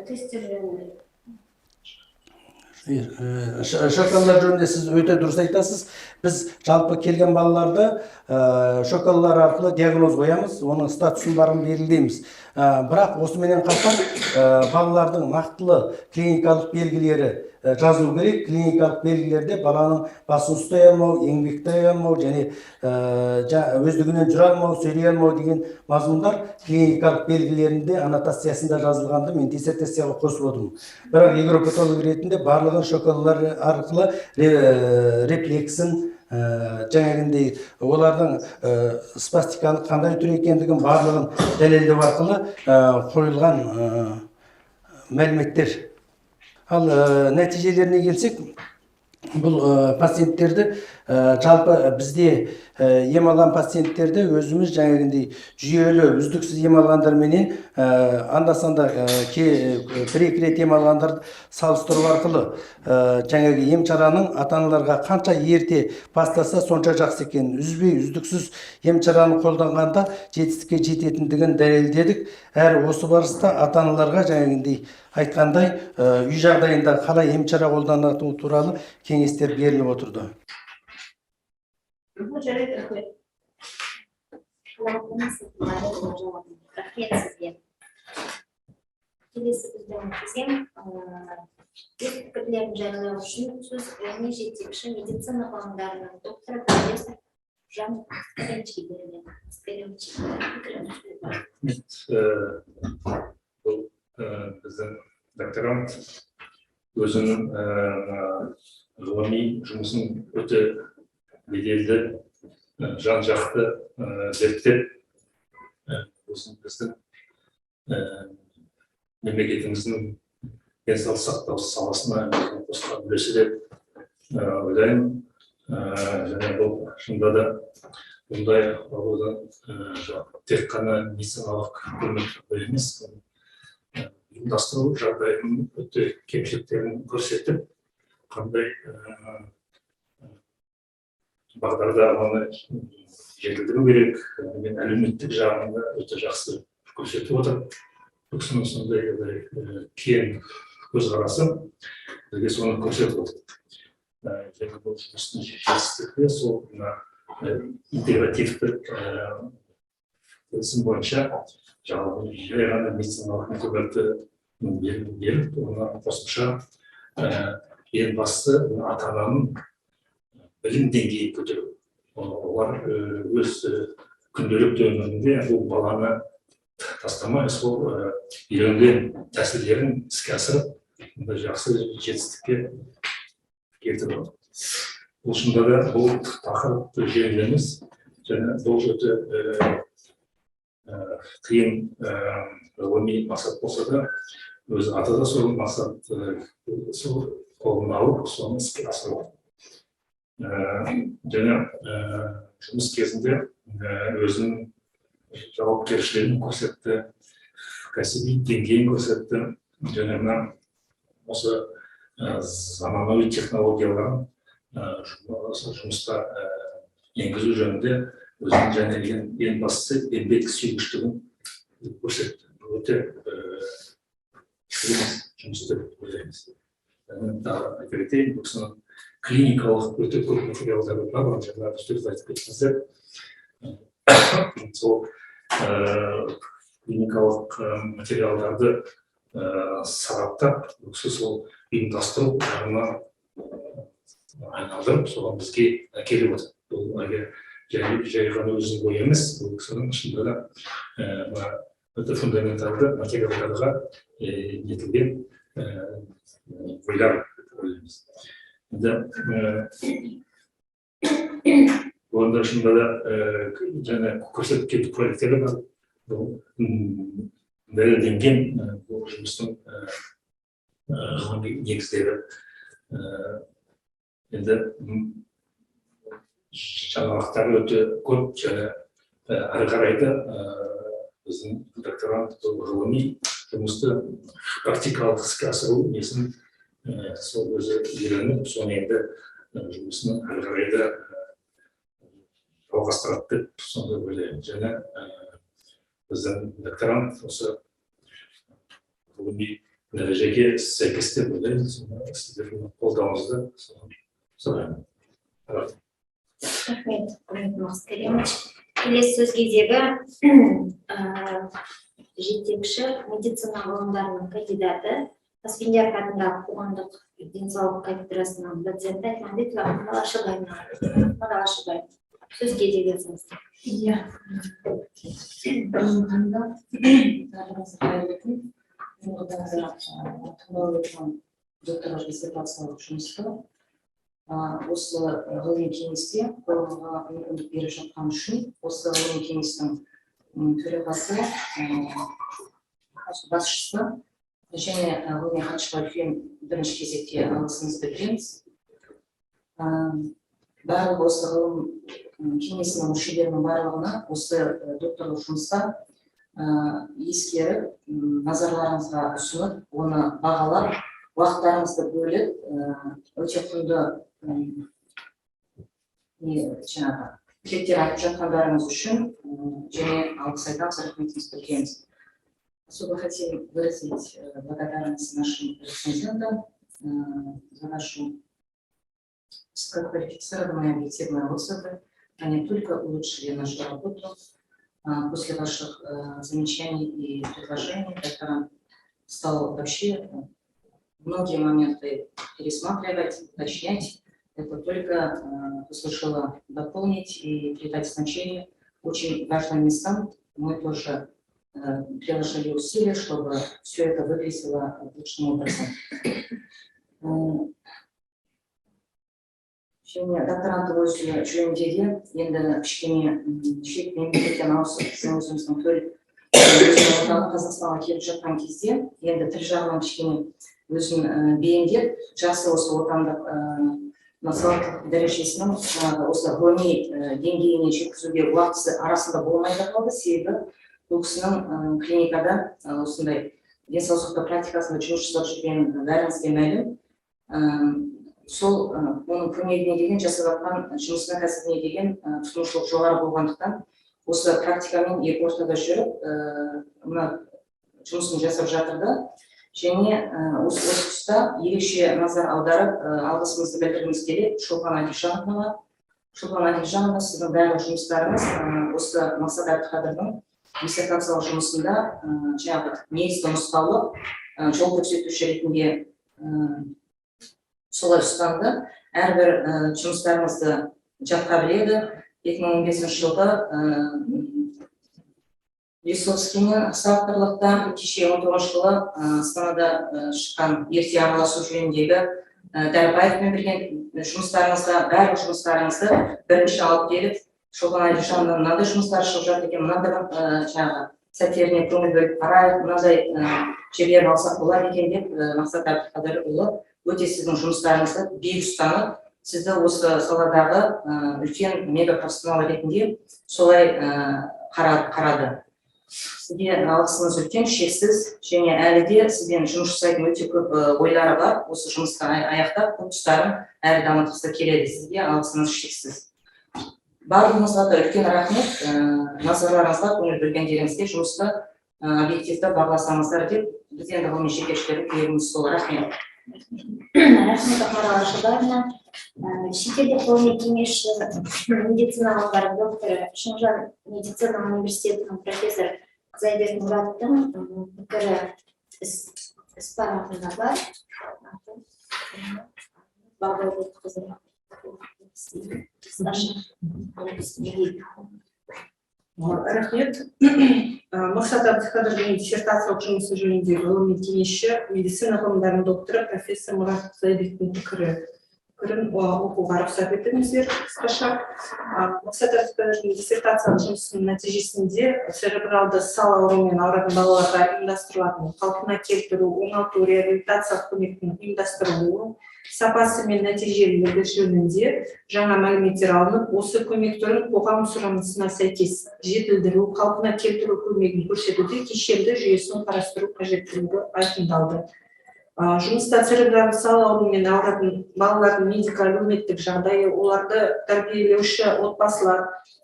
Тесттер жөнінде. Шоколдар жөнінде сіз өте дұрыс айтасыз. Біз жалпы келген балаларды шоколдар арқылы диагноз қоямыз, оның статусын барын белгілейміз. Бірақ осыменен қатар балалардың нақтылы клиникалық белгілері жазылу керек. Клиникалық белгілерде баланың басын ұстай алмау, еңбектай алмау және өздігінен жүре алмау, сөйлей алмау деген мазмұндар клиникалық белгілерінде аннотациясында жазылғанды мен диссертацияға қосып отырмын. Бірақ невропатолог ретінде барлығын шоколдар арқылы рефлексін, жаңағындай олардың спастикалық қандай түр екендігін барлығын дәлелдеу арқылы қойылған мәліметтер. Ал нәтижелеріне келсек, бұл пациенттерді жалпы бізде ем алған пациенттерді өзіміз жаңағындай жүйелі үздіксіз ем алғандар менен анда-санда бір-екі рет ем алғандарды салыстыру арқылы жаңағы ем шараның ата-аналарға қанша ерте бастаса сонша жақсы екен. Үзбей үздіксіз ем шараны қолданғанда жетістікке жететіндігін дәлелдедік. Әр осы барыста ата-аналарға жаңағындай айтқандай үй жағдайында қалай ем шара қолданатыны туралы кеңестер беріліп отырды. Жарайды, рахмет. Рахмет сізге. Келесі біздің кезең өз пікірлерін жариялау үшін сөз жетекші медицина ғылымдарының докторы профессор Жан Скринчи беріледі. Бұл біздің докторант өзінің ғылыми жұмысын өте беделді, жан-жақты зерттеп, біздің мемлекетіміздің денсаулық сақтау саласына қосқан үлесі деп ойлаймын. Және бұл шынында да бұндай аурудан тек қана медициналық көмек емес, ұйымдастыру жағдайының өте кемшіліктерін көрсетіп, қандай бағдарда оны жетілдіру керек, мен әлеуметтік жағында өте жақсы көрсетіп отыр. Бұл кісінің сондай кең көзқарасы бізге соны көрсетіп отыр. Және бұл жұмыстың жетістігі сол интегративтік келісім бойынша жаңағы жай ғана медициналық көмекті беріп, оны қосымша ең басты ата-ананың білім деңгейін көтеру. Олар өз күнделікті өмірінде бұл баланы тастамай, сол үйренген тәсілдерін іске асырып, жақсы жетістікке келтіріп отыр. Бұл шынында да бұл тақырып жеңіл емес, және бұл өте қиын ғылыми мақсат болса да, өз аты да сол мақсат қолын алып, соны іске асыру. Және жұмыс кезінде өзінің жауапкершілігін көрсетті, кәсіби деңгейін көрсетті. Және осы заманауи технологияларын жұмысқа енгізу жөнінде өзінің және ең бастысы еңбек сүйгіштігін көрсетті. Бұл өте жұмыс деп ойлаймыз. Тағы айта кетейін, бұл кісінің клиникалық өте көп материалдары бар, жаңа дұрыс айтып кеттіңіздер. Сол клиникалық материалдарды сараптап, сол ұйымдастыру жағына айналдырып, соған бізге келіп отыр. Бұл жай ғана өзінің ойы емес, бұл кісінің ішінде да өте фундаменталды материалдарға нетілген ойлар ойлаймыз. Онда шынында да жаңа көрсетіп кету проекттері бар. Бұл дәлелденген бұл жұмыстың ғылыми негіздері. Енді жаңалықтары өте көп, және ары қарайды біздің докторант ғылыми жұмысты практикалық іске асыру несін сол өзі үйреніп, соны енді жұмысын ары қарайды жалғастырады деп сонда ойлаймын. Және біздің докторант осы ғылыми дәрежеге сәйкес деп ойлаймын. Сіздердің қолдауыңызды сұраймын. Рахмет, құрметті Мақсат Кәримович. Келесі сөз кезегі жетекші медицина ғылымдарының кандидаты, Таспендияров атындағы қоғамдық денсаулық кафедрасының доценті Айтмамбетова Мадал Ашыбаев. Сөз кезегі сіздер. Иә. Докторлар диссертациялық жұмысты осы ғылыми кеңесте қойылымға мүмкіндік беріп жатқан үшін осы ғылыми кеңестің төрағасы, басшысы және ғылыми хатшыға үлкен бірінші кезекте алғысымызды білдіреміз. Барлық осы ғылым кеңесінің мүшелерінің барлығына осы докторлық жұмысқа ескеріп, назарларыңызға ұсынып, оны бағалап, уақыттарыңызды бөліп, өте құнды тілектер айтып жатқандарыңыз үшін және алғыс айтамыз, рахметімізді білдіреміз. Особо хотим выразить благодарность нашим рецензентам за вашу высококвалифицированные объективные отзывы. Они только улучшили нашу работу. После ваших замечаний и предложений докторант стал вообще многие моменты пересматривать, уточнять. Это только послужило дополнить и придать значение очень важным местам. Мы тоже приложили усилия, чтобы все это выглядело лучшим образом. Докторант өзі жөніндегі енді кішкене шет мемлекеттен ауысып, біздің өзіміздің төл Қазақстанға келіп жатқан кезде, енді тіл жағынан кішкене өзін бейімдеп, жақсы осы отандық националдық дәрежесінің осы ғылыми деңгейіне жеткізуге уақытысы арасында болмай қалды. Себебі бұл кісінің клиникада осындай денсаулық сақтау практикасында жұмыс жасап жүрген бәріңізге мәлім. Сол оның көмегіне деген жасап жатқан жұмысына кәсібіне деген тұтынушылық жоғары болғандықтан осы практикамен екі ортада жүріп мына жұмысын жасап жатырды. Және осы тұста ерекше назар аударып алғысымызды білдіргіміз келеді Шолпан Әлихжановнаға. Шолпан Әлихжановна, сіздің барлық жұмыстарыңыз осы Мақсат Әбдіқадырдың диссертациялық жұмысында жаңағы негізгі нұсқаулық жол көрсетуші ретінде солай ұстанды. Әрбір жұмыстарымызды жатқа біледі. 2015 жылғы Лисовскиймен авторлықта, кеше 19 жылы Астанада шыққан ерте араласу жөніндегі Дәрбаевпен берген жұмыстарыңызда, барлық жұмыстарыңызды бірінші алып келіп, Шолпан Әлихжановна мынандай жұмыстар шығып жатыр екен, мынандай жаңағы сәттеріне көңіл бөліп қарайық, мынандай жерлерін алсақ болады екен деп Мақсат Әбдіқадырұлы өте сіздің жұмыстарыңызды биік ұстанып, сізді осы саладағы үлкен мега профессионал ретінде солай қарады. Сізге алғысымыз үлкен, шексіз, және әлі де сізбен жұмыс жасайтын өте көп ойлары бар. Осы жұмысты аяқтап, тұстарын әрі дамытқысы келеді. Сізге алғысымыз шексіз. Барлығыңызға да үлкен рахмет. Назарларыңызға, көңіл бөлгендеріңізге жұмысты объективті бағаласаңыздар деп, біз енді ғылыми жетекшілердің тілегіміз сол. Рахмет. Рахмет, Ақмарал Ашыбаевна. Шетелдік ғылыми кеңесші, медицина ғылымдары докторы, Шыңжаң медицина университетінің профессор Зайбек Мұраттың пікірі іс парағында бар. Рахмет. Мақсат Абдықадырдың диссертациялық жұмысы жөніндегі ғылыми кеңесші, медицина ғылымдарының докторы профессор Мұрат Зайбектің пікірін оқуға рұқсат етіңіздер қысқаша. Мақсат Абдықадырдың диссертациялық жұмысының нәтижесінде церебралды сал ауруымен ауыратын балаларға ұйымдастырылатын қалпына келтіру, оңалту, реабилитациялық көмектің ұйымдастырылуы, сапасы мен нәтижелілігі жөнінде жаңа мәліметтер алынып, осы көмек түрін қоғам сұранысына сәйкес жетілдіру, қалпына келтіру көмегін көрсетуде кешенді жүйесін қарастыру қажеттілігі айқындалды. Жұмыста церебралды сал ауруымен ауыратын балалардың медико-әлеуметтік жағдайы, оларды тәрбиелеуші отбасылар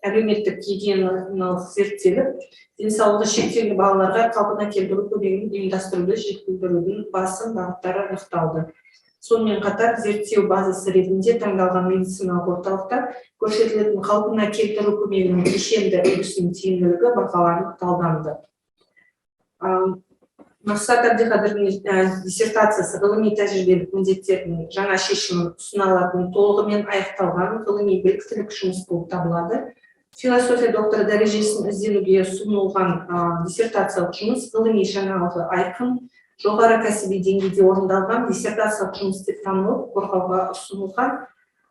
әлеуметтік гигиеналық зерттеліп, денсаулығы шектеулі балаларға қалпына келтіру көмегін ұйымдастыруды жетілдірудің басым бағыттары анықталды. Сонымен қатар зерттеу базасы ретінде таңдалған медициналық орталықта көрсетілетін қалпына келтіру көмегінің кешенді үлгісінің тиімділігі бағаланып талданды. Мақсат Абдықадырдың диссертациясы ғылыми тәжірибелік міндеттердің жаңа шешімін ұсына алатын толығымен аяқталған ғылыми біліктілік жұмыс болып табылады. Философия докторы дәрежесін ізденуге ұсынылған диссертациялық жұмыс ғылыми жаңалығы айқын, жоғары кәсіби деңгейде орындалған диссертациялық жұмыс деп танылып, қорғауға ұсынылған,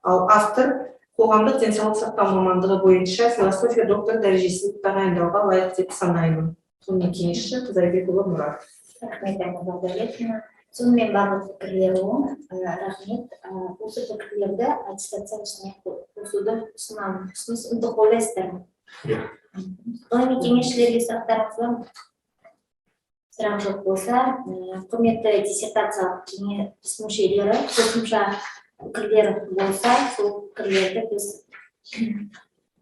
ал автор қоғамдық денсаулық сақтау мамандығы бойынша философия доктор дәрежесін тағайындауға лайық деп санаймын. Ғылыми кеңесші Зайбекұлы Мұрат. Рахмет, Айнагүл Дәулетовна. Сонымен барлық пікірлер оң. Рахмет. Осы пікірлерді аттестациялық қосуды ұсынамын. Ұсынысымды қолдайсыздар ма? Ғылыми кеңесшілерге сұрақтарыңыз бар ма? Сұрақ жоқ болса, құрметті диссертациялық кеңес мүшелері, қосымша пікірлер болса, сол пікірлерді біз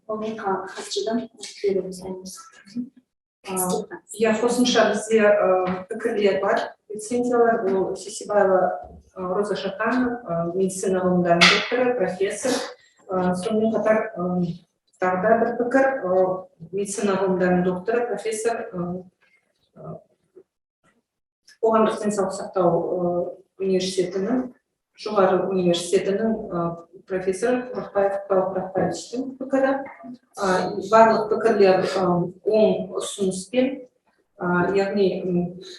хатшыдан беруіміз сұраймыз. Қосымша бізде пікірлер бар. Рецензиялар, ол Сесибаева Роза Шатанова, медицина ғылымдарының докторы, профессор. Сонымен қатар тағы да бір пікір, медицина ғылымдарының докторы, профессор, қоғамдық денсаулық сақтау университетінің, жоғары университетінің профессор Құрақбаевтың пікірі. Барлық пікірлер оң ұсыныспен, яғни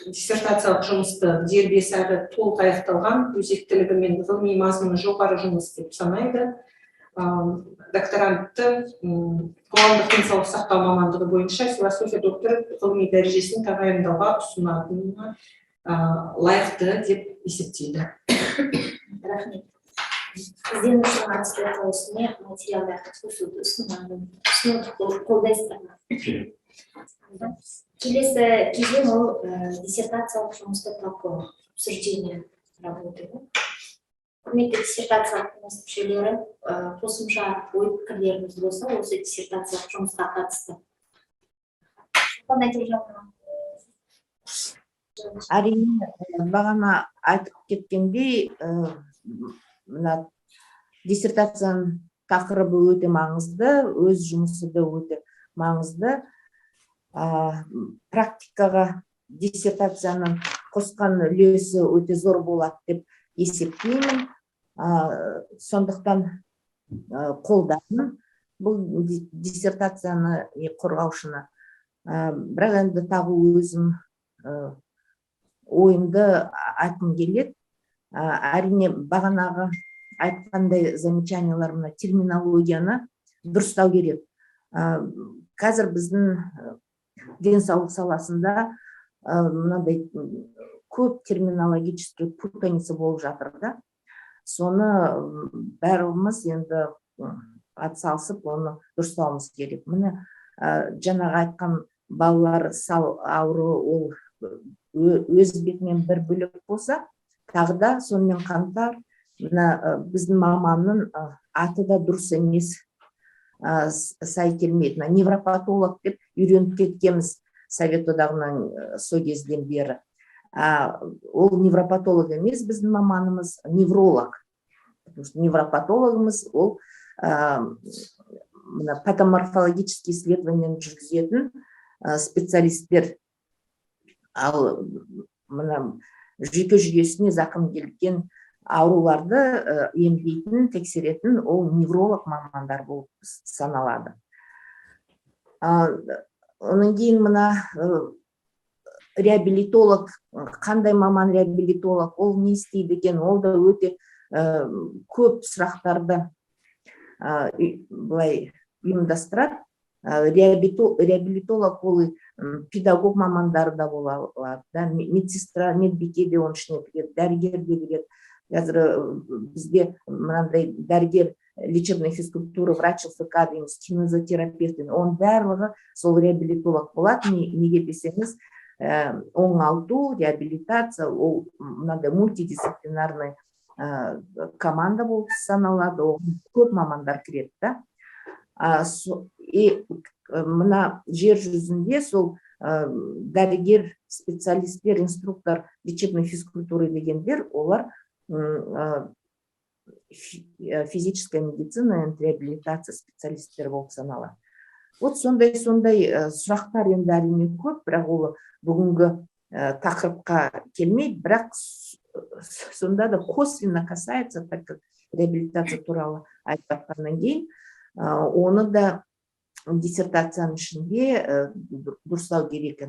диссертациялық жұмысты дербес әрі толық аяқталған, өзектілігі мен ғылыми мазмұны жоғары жұмыс деп санайды. Докторантты қоғамдық денсаулық сақтау мамандығы бойынша философия докторы ғылыми дәрежесін тағайындауға ұсынатынына лайықты деп есептейді. Рахмет. Ізденушінің аттестациялық материалдарды қосуды ұсынамын. Ұсынуды қолдайсыздар ма? Келесі кезең ол диссертациялық жұмысты талқылау, обсуждение работы. Құрметті диссертациялық кеңес мүшелері, қосымша ой пікірлеріңіз болса, осы диссертациялық жұмысқа қатысты. Қандай тежауына? Әрине, бағана айтып кеткендей, мына диссертацияның тақырыбы өте маңызды, өз жұмысы да өте маңызды. Практикаға диссертацияның қосқан үлесі өте зор болады деп есептеймін. Сондықтан қолдаймын бұл диссертацияны қорғаушыны. Бірақ енді тағы өзім ойымды айтқым келеді. Әрине, бағанағы айтқандай замечаниялар, мына терминологияны дұрыстау керек. Қазір біздің денсаулық саласында мынандай көп терминологический путаница болып жатыр да. Соны бәріміз енді атсалысып, оны дұрыстауымыз керек. Міне жаңағы айтқан балалар ауру ол өз бетімен бір бөлек болса, тағы да сонымен қатар мына біздің маманның аты да дұрыс емес, сай келмейді. Невропатолог деп үйреніп кеткенбіз Совет одағынан сол кезден бері. Ол невропатолог емес, біздің маманымыз невролог. Невропатологымыз ол патоморфологический исследование жүргізетін специалисттер. Ал мына жүйке жүйесіне зақым келген ауруларды емдейтін, тексеретін ол невролог мамандар болып саналады. Оның кейін мына реабилитолог, қандай маман реабилитолог, ол не істейді екен, ол да өте көп сұрақтарды былай ұйымдастырады. Реабилитолог ол педагог мамандары да бола алады, медсестра, медбике де оның ішіне кіреді, дәрігер де кіреді. Қазір бізде мынандай дәрігер, лечебная физкультура, врач ЛФК дейміз, кинезотерапевт, оның барлығы сол реабилитолог болады. Неге десеңіз, оңалту, реабилитация, ол мынандай мультидисциплинарный команда болып саналады, көп мамандар кіреді да. И мына жер жүзінде сол дәрігер, специалисттер, инструктор лечебной физкультуры дегендер, олар физическая медицина, реабилитация специалисттері болып саналады. Вот сондай сұрақтар енді әрине көп, бірақ ол бүгінгі тақырыпқа келмейді, бірақ сонда да косвенно касается, так как реабилитация туралы айтып жатқаннан кейін, оны да диссертацияның ішінде дұрыстау керек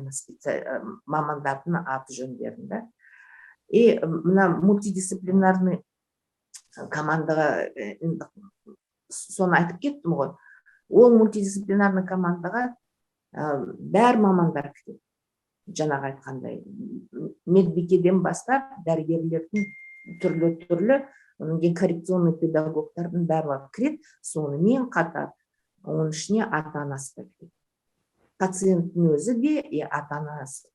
мамандардың аты жөндерін. И мына мультидисциплинарный командаға соны айтып кеттім ғой. Ол мультидисциплинарный командаға бәр мамандар кіреді. Жаңағы айтқандай медбикеден бастап дәрігерлердің түрлі, оның кейін коррекционный педагогтардың барлығы кіреді. Сонымен қатар оның ішіне ата-анасы да кіреді. Пациенттің өзі де ата-анасы.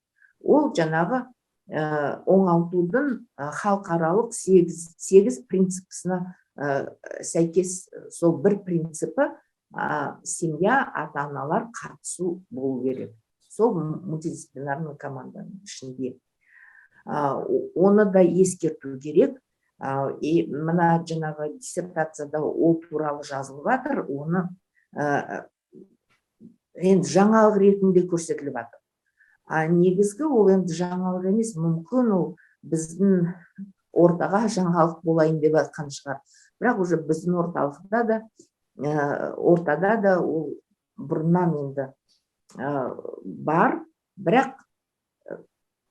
Ол жаңағы оңалтудың халықаралық 8 принципісіне сәйкес, сол бір принципі семья, ата-аналар қатысу болу керек. Сол мультидисциплинарный команданың ішінде. Оны да ескерту керек. И мына жаңағы диссертацияда ол туралы жазылып жатыр, оны енді жаңалық ретінде көрсетіліп жатыр. Негізгі ол енді жаңалық емес, мүмкін ол біздің ортаға жаңалық болайын деп жатқан шығар. Бірақ уже біздің ортада да ол бұрыннан енді бар, бірақ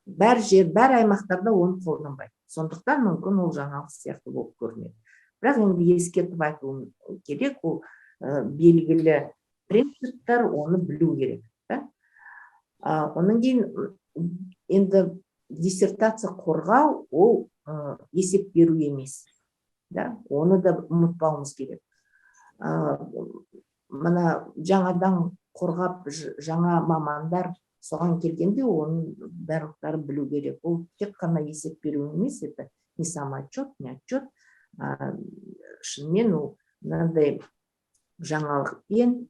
бәр жер, бәр аймақтарда оны қолданбайды. Сондықтан мүмкін ол жаңалық сияқты болып көрінеді. Бірақ енді ескертіп айтуым керек, ол белгілі принциптер, оны білу керек. Оның кейін енді диссертация қорғау, ол есеп беру емес. Оны да ұмытпауымыз керек. Мына жаңадан қорғап жаңа мамандар соған келгенде оның барлықтарын білу керек. Ол тек қана есеп беру емес, это не самоотчет, не отчет. Шынымен ол мынандай жаңалықпен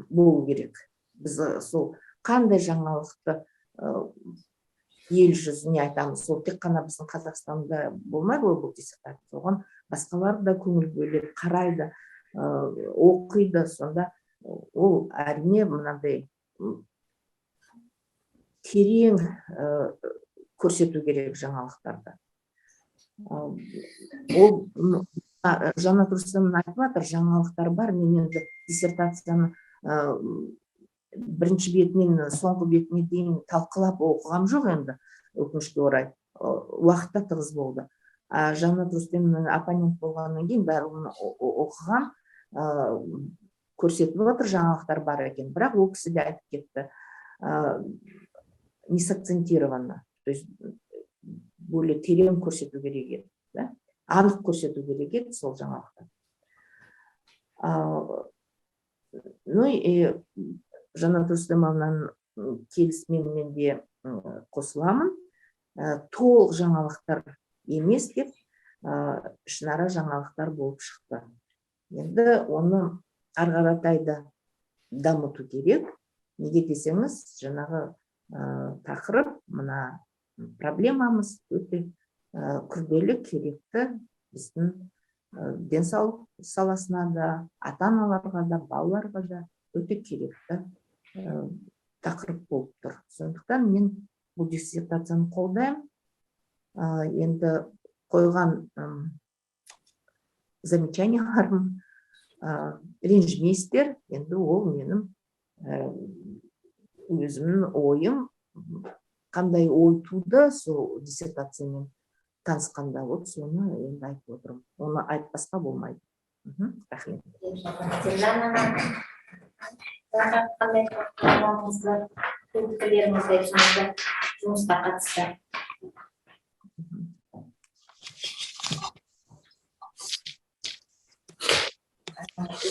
болу керек. Біз сол қандай жаңалықты ел жүзіне айтамыз, сол тек қана біздің Қазақстанда болмайды ғой бұл диссертация. Оған басқалар да көңіл бөледі, қарайды, оқиды. Сонда ол әрине мынандай терең көрсету керек жаңалықтарды. Ол Жанат Рүстемов айтып жатыр, жаңалықтар бар. Мен енді диссертацияны бірінші бетінен соңғы бетіне дейін талқылап оқығам жоқ енді, өкінішке орай. Уақытта тығыз болды. Жанат Рүстемов оппонент болғаннан кейін бәрін оқығам, көрсетіп отыр, жаңалықтар бар екен. Бірақ ол кісі де айтып кетті, не сакцентированно, то есть более терең көрсету керек еді, анық көрсету керек еді сол жаңалықтар. Ну и Жанат Рүстемовнаның келісімімен де қосыламын. Толық жаңалықтар емес деп, ішінара жаңалықтар болып шықты. Енді оны ары қаратай да дамыту керек. Неге десеңіз, жаңағы тақырып, мына проблемамыз өте күрделі, керекті. Біздің денсаулық саласына да, ата-аналарға да, балаларға да өте керекті тақырып болып тұр. Сондықтан мен бұл диссертацияны қолдаймын. Енді қойған замечанияларым, ренжімейсіздер, енді ол менің өзімнің ойым, қандай ой туды сол диссертациямен танысқанда, вот соны енді айтып отырмын. Оны айтпасқа болмайды. Рахмет. Қандай проблемаңызды, пікірлеріңізді айтсаңыздар, жұмысқа қатысты.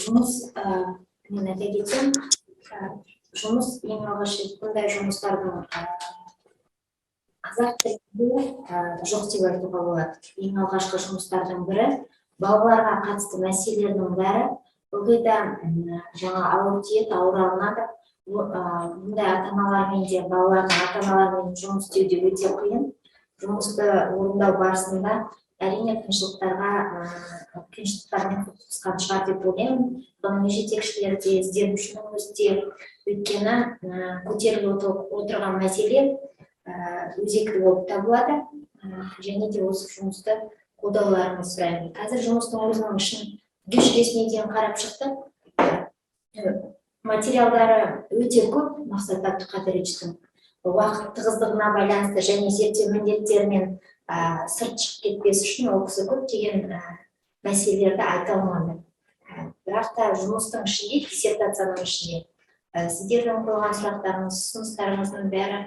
Жұмыс, мен айта кетсем, жұмыс ең алғаш рет бұндай жұмыстардың қазақ тілінде жоқ деп айтуға болады. Ең алғашқы жұмыстардың бірі, балаларға қатысты мәселелердің бәрі ылғи да жаңа ауыр тиеді, ауыр алынады. Бұндай ата-аналармен де, балалардың ата-аналармен жұмыс істеуде өте қиын. Жұмысты орындау барысында әрине қиыншылықтармен соқтығысқан шығар деп ойлаймын. Бұның жетекшілері де, ізденушінің өзі де, өйткені көтеріліп отырған мәселе өзекті болып табылады, және де осы жұмысты қолдауларыңызды сұраймын. Қазір жұмыстың өзінің ішін жүзесіне дейін қарап шықты. Материалдары өте көп, Мақсат Абдықадыровичтің уақыт тығыздығына байланысты және зерттеу міндеттерімен сырт шығып кетпес үшін ол кісі көптеген мәселелерді айта алмады. Бірақ та жұмыстың ішінде, диссертацияның ішінде сіздердің қойған сұрақтарыңыз, ұсыныстарыңыздың бәрі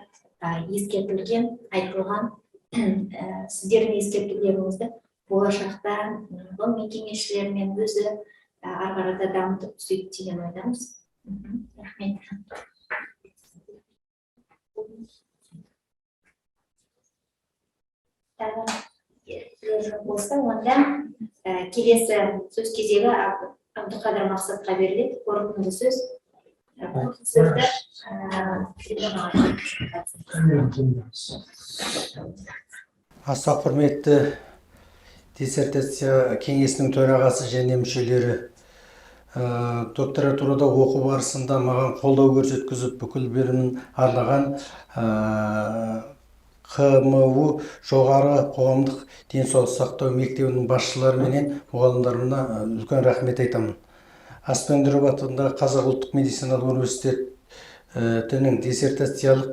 ескертілген, айтылған. Сіздердің ескертулеріңізді болашақта ғылыми кеңесшілермен өзі ары қарата дамытып түседі деген ойдамыз. Рахмет. Болса, онда келесі сөз кезегі Абдықадыр Мақсатқа беріледі. Қорытынды сөз. Аса құрметті диссертация кеңесінің төрағасы және мүшелері, докторатурада оқу барысында маған қолдау көрсеткізіп, бүкіл білімін арнаған ХМУ жоғары қоғамдық денсаулық сақтау мектебінің басшылары менен мұғалімдарына үлкен рахмет айтамын. Аспендіров атындағы Қазақ ұлттық медициналық университетінің диссертациялық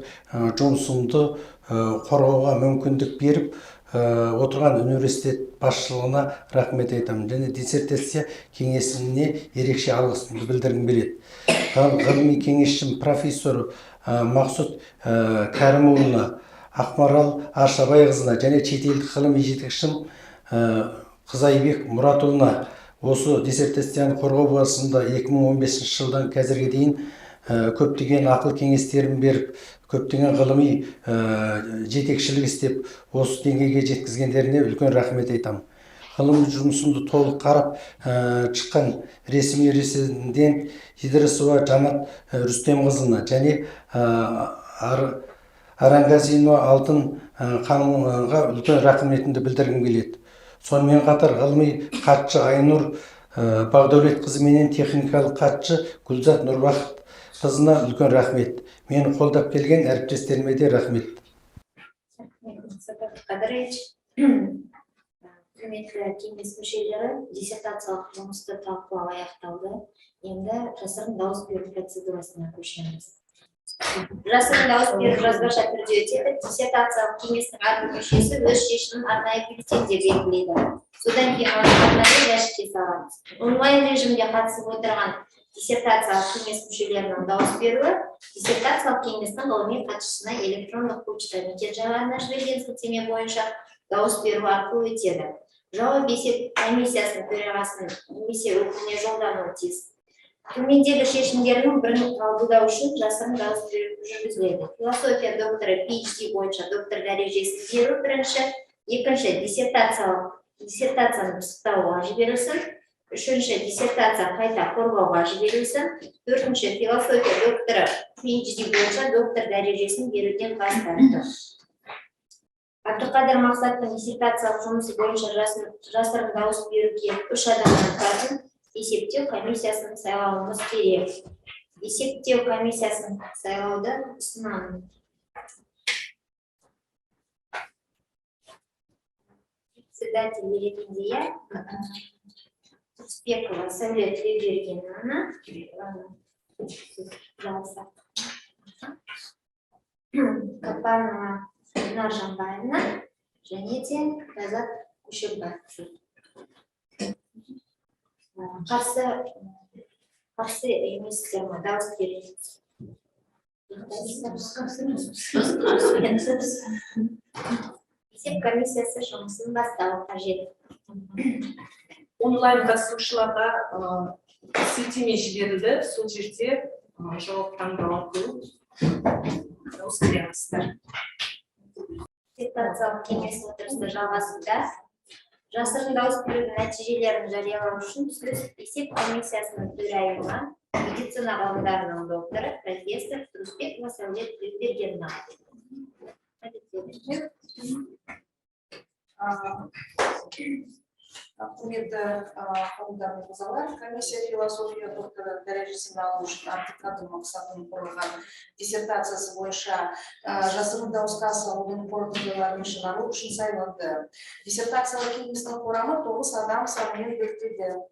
жұмысымды қорғауға мүмкіндік беріп отырған университет басшылығына рахмет айтамын. Және диссертация кеңесіне ерекше алғысымды білдіргім келеді. Ғылыми кеңесшім профессор Мақсұт Кәрімұлына, Ақмарал Аршабайқызына және шетелдік ғылыми жетекшім Қызайбек Мұратұлына осы диссертацияны қорғау барысында 2015 жылдан қазірге дейін көптеген ақыл кеңестерін беріп, көптеген ғылыми жетекшілік істеп, осы деңгейге жеткізгендеріне үлкен рахмет айтамын. Ғылыми жұмысымды толық қарап шыққан ресми резидент Идрисова Жанат Рүстемқызына және Аранғазинова Алтын Ханымға үлкен рахметімді білдіргім келеді. Сонымен қатар ғылыми хатшы Айнұр Бағдәулетқызы менен техникалық хатшы Гүлзат Нұрбақытқызына үлкен рахмет. Мені қолдап келген әріптестеріме де рахмет. Құрметті кеңес мүшелері, диссертациялық жұмысты талқылау аяқталды. Енді жасырын дауыс беру процедурасына көшеміз. Жасырын дауыс беру жазбаша түрде өтеді. Диссертациялық кеңестің әрбір мүшесі өз шешімін арнайы бюллетенде белгілейді. Содан кейін оны арнайы жәшікке саламыз. Онлайн режимде қатысып отырған диссертациялық кеңес мүшелерінің дауыс беруі диссертациялық кеңестің ғылыми хатшысына электрондық почта мекен-жайларына жіберген сілтеме бойынша дауыс беру арқылы өтеді. Жауап есеп комиссиясының төрағасының немесе өкіліне жолдануы тиіс. Төмендегі шешімдердің бірін қабылдау үшін жасырын дауыс беру жүргізіледі. Философия докторы PhD бойынша доктор дәрежесін беру бірінші, екінші диссертацияны пысықтауға жіберілсін, үшінші диссертация қайта қорғауға жіберілсін, төртінші философия докторы PhD бойынша доктор дәрежесін беруден бас тартты. Абдықадыр Мақсаттың диссертациялық жұмысы бойынша жасырын дауыс беруге 3 адамнан тұратын есептеу комиссиясын сайлауымыз керек. Есептеу комиссиясын сайлауды ұсынамын. Председатель ретінде Тұрысбекова Сәуле Тілеубергеновна, Капанова Гүлнар Жанбаевна және де Разат Көшербаев. Қарсы еместер ме? Дауыс беріңіз. Есеп комиссиясы жұмысын бастауы қажет. Онлайн қатысушыларға сілтеме жіберілді. Сол жерде жауап таңдау арқылы дауыс бересіздер. Диссертациялық кеңес отырысы жалғасуда. Жасырын дауыс берудің нәтижелерін жариялау үшін есеп комиссиясының төрайымы, медицина ғылымдарының докторы, профессор Тұрысбекова Сәуле Тілеубергеновна. Құрметті қауымдар мырзалар, комиссия философия докторы дәрежесін алу үшін Абдықадыр Мақсаттың қорғаған диссертациясы бойынша жасырын дауысқа салудың қорытындыларын шығару үшін сайланды. Диссертациялық кеңестің құрамы 9 адам санымен бекітілді.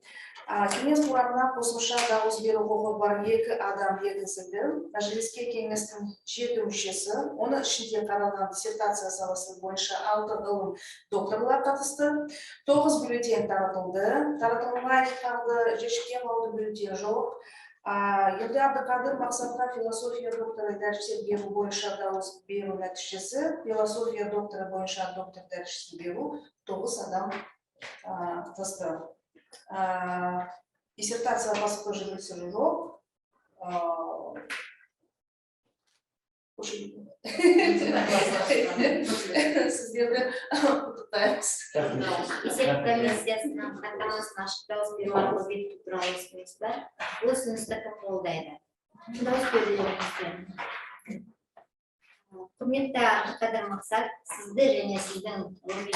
Кеңес құрамына қосымша дауыс беру құқығы бар 2 адам енгізілді. Мәжіліске кеңестің 7 мүшесі, оның ішінде қаралған диссертация саласы бойынша 6 ғылым докторлар қатысты. 9 бюллетень таратылды. Таратылмай қалды, жешке қалды бюллетень жоқ. Енді Абдықадыр Мақсатқа философия докторы дәрежесін беру бойынша дауыс беру нәтижесі, философия докторы бойынша доктор дәрежесін беру 9 адам қатысты. Диссертация басқа жүргізілісі жоқ. Сіздерді құттықтаймыз. Есеп комиссиясының хаттамасын ашық дауыс беру арқылы бекіту туралы ұсыныс бар. Бұл ұсынысты кім қолдайды? Дауыс берулеріңізді. Құрметті Абдықадыр Мақсат, сізді және сіздің ғылыми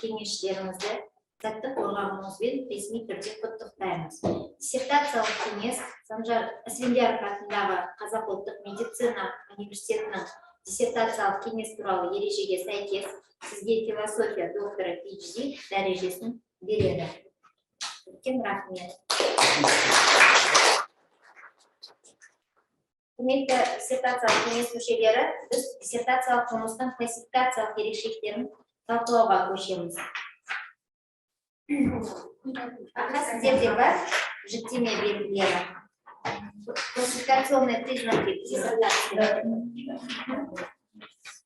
кеңесшілеріңізді сәтті қорғауыңызбен ресми түрде құттықтаймыз. Диссертациялық кеңес Санжар Асфендияров атындағы Қазақ ұлттық медицина университетінің диссертациялық кеңес туралы ережеге сәйкес сізге философия докторы PhD дәрежесін береді. Үлкен рахмет. Құрметті диссертациялық кеңес мүшелері, біз диссертациялық жұмыстың классификациялық ерекшеліктерін талқылауға көшеміз. Сіздерде бар жіктеме белгілері. Классификационные признаки диссертации.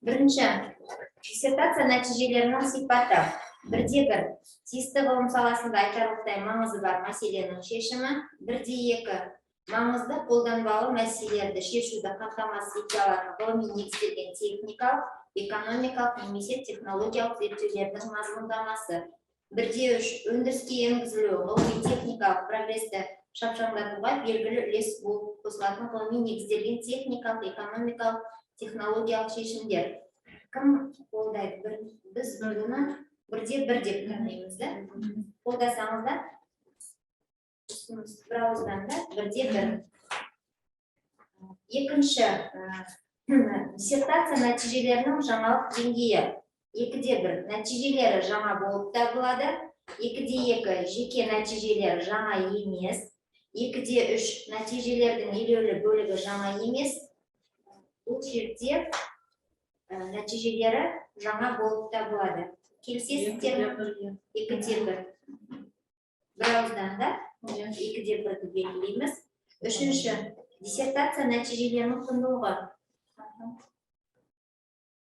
Бірінші, диссертация нәтижелерінің сипаты. Бірде-бір, тиісті ғылым саласында айтарлықтай маңызы бар мәселенің шешімі. Бірде-екі, маңызды қолданбалы мәселелерді шешуді қамтамасыз ете алатын ғылыми негізделген техникалық, экономикалық немесе технологиялық зерттеулердің мазмұндамасы. Бірде-үш, өндіріске енгізілу ғылыми техникалық прогресті шапшаңдатуға белгілі үлес болып қосылатын ғылыми негізделген техникалық, экономикалық, технологиялық шешімдер. Кім қолдайды? Біз бұны бірде-бір деп танымаймыз, да? Қолдасаңыздар, бір ауыздан да бірде-бір. Екінші, диссертация нәтижелерінің жаңалық деңгейі. 2/1 нәтижелері жаңа болып табылады. 2/2 жеке нәтижелер жаңа емес. 2/3 нәтижелердің елеулі бөлігі жаңа емес. Бұл жерде нәтижелері жаңа болып табылады. Келісесіздер ме? 2/1. Бір ауыздан да 2/1 белгілейміз. Үшінші, диссертация нәтижелерінің құндылығы.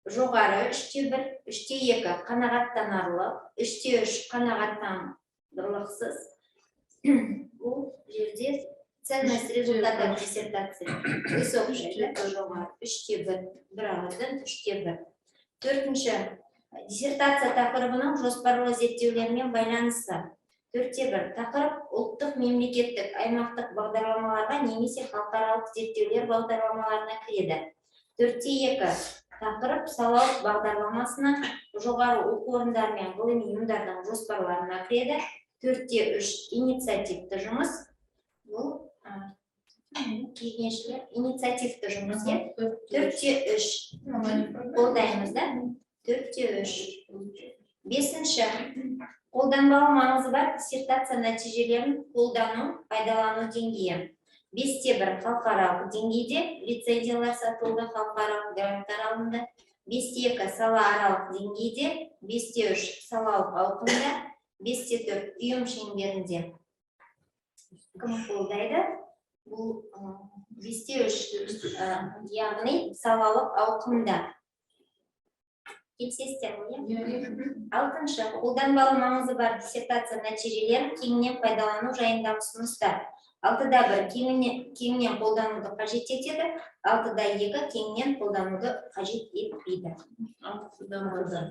Жоғары 3/1, 3/2 қанағаттанарлық, 3/3 қанағаттанарлықсыз. Бұл жерде Ценность результатов диссертации высокая, жоғары, 3-1, бір ауыздан 3-1. Төртінші, диссертация тақырыбының жоспарлы зерттеулермен байланысы. 4-1, тақырып ұлттық мемлекеттік аймақтық бағдарламаларға немесе халықаралық зерттеулер бағдарламаларына кіреді. 4-2, тақырып салалық бағдарламасына жоғары оқу орындары мен ғылыми ұйымдардың жоспарларына кіреді. 4-3, инициативті жұмыс. Бұл инициативті жұмыс. 4-3, қолдаймыз да? 4-3. 5-ші, қолданбалы маңызы бар диссертация нәтижелерін қолдану, пайдалану деңгейі. 5-1, халықаралық деңгейде лицензиялар сатылды, халықаралық гранттар алынды. 5-2, сала аралық деңгейде, 5-3, салалық ауқымда, 5-4, ұйым шеңберінде. Кім қолдайды? Бұл 5-3, яғни салалық ауқымда. Келісесіздер ме? 6-шы, қолданбалы маңызы бар диссертация нәтижелерін кеңінен пайдалану жайындағы ұсыныстар. 6-1, кеңінен қолдануды қажет етеді, 6-2, кеңінен қолдануды қажет етпейді. 6-1,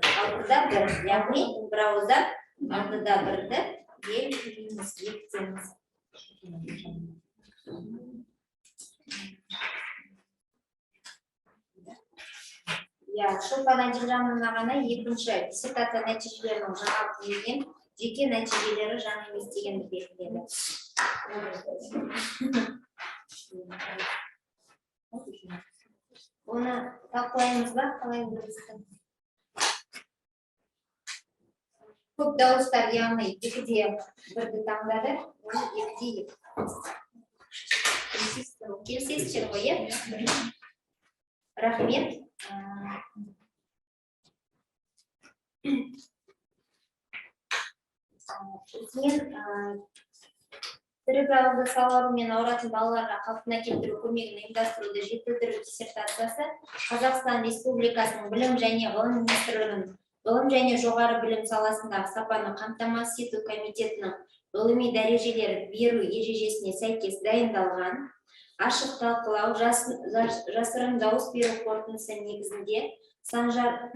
яғни бір ауыздан 6-1-ді бекітеміз. Шолпан Адилжановна ғана екінші диссертация нәтижелерінің жаңалық деген жеке нәтижелері жаңа емес дегенді белгіледі. Оны талқылаймыз ба? Қалай білесіз? Көп дауыстар, яғни 2-1-ді таңдады, оны 2-2. Келісесіздер ғой, е? Рахмет. Церебралды салалармен ауыратын балаларға қалпына келтіру көмегін ұйымдастыруды жетілдіру диссертациясы Қазақстан Республикасының білім және ғылым министрлігінің ғылым және жоғары білім саласындағы сапаны қамтамасыз ету комитетінің ғылыми дәрежелер беру ережесіне сәйкес дайындалған, ашық талқылау, жасырын дауыс беру қорытындысы негізінде Санжар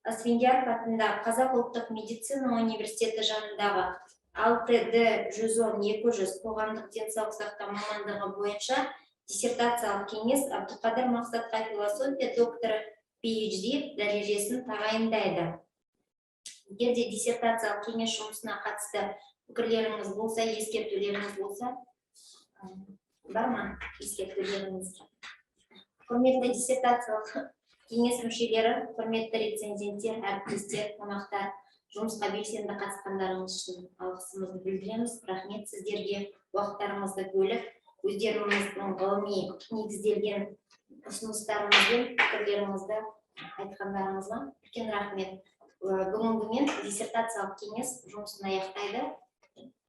Асфендияров атындағы Қазақ ұлттық медицина университеті жанындағы 6D-110-200 қоғамдық денсаулық сақтау мамандығы бойынша диссертациялық кеңес Абдықадыр Мақсатқа философия докторы PhD дәрежесін тағайындайды. Егер де диссертациялық кеңес жұмысына қатысты пікірлеріңіз болса, ескертулеріңіз болса, бар ма ескертулеріңіз? Құрметті диссертациялық кеңес мүшелері, құрметті рецензенттер, әріптестер, қонақтар, жұмысқа белсенді қатысқандарыңыз үшін алғысымызды білдіреміз. Рахмет сіздерге уақыттарыңызды бөліп, өздеріңіздің ғылыми негізделген ұсыныстарыңызбен пікірлеріңізді айтқандарыңызға үлкен рахмет. Бүгінгі мен диссертациялық кеңес жұмысын аяқтайды.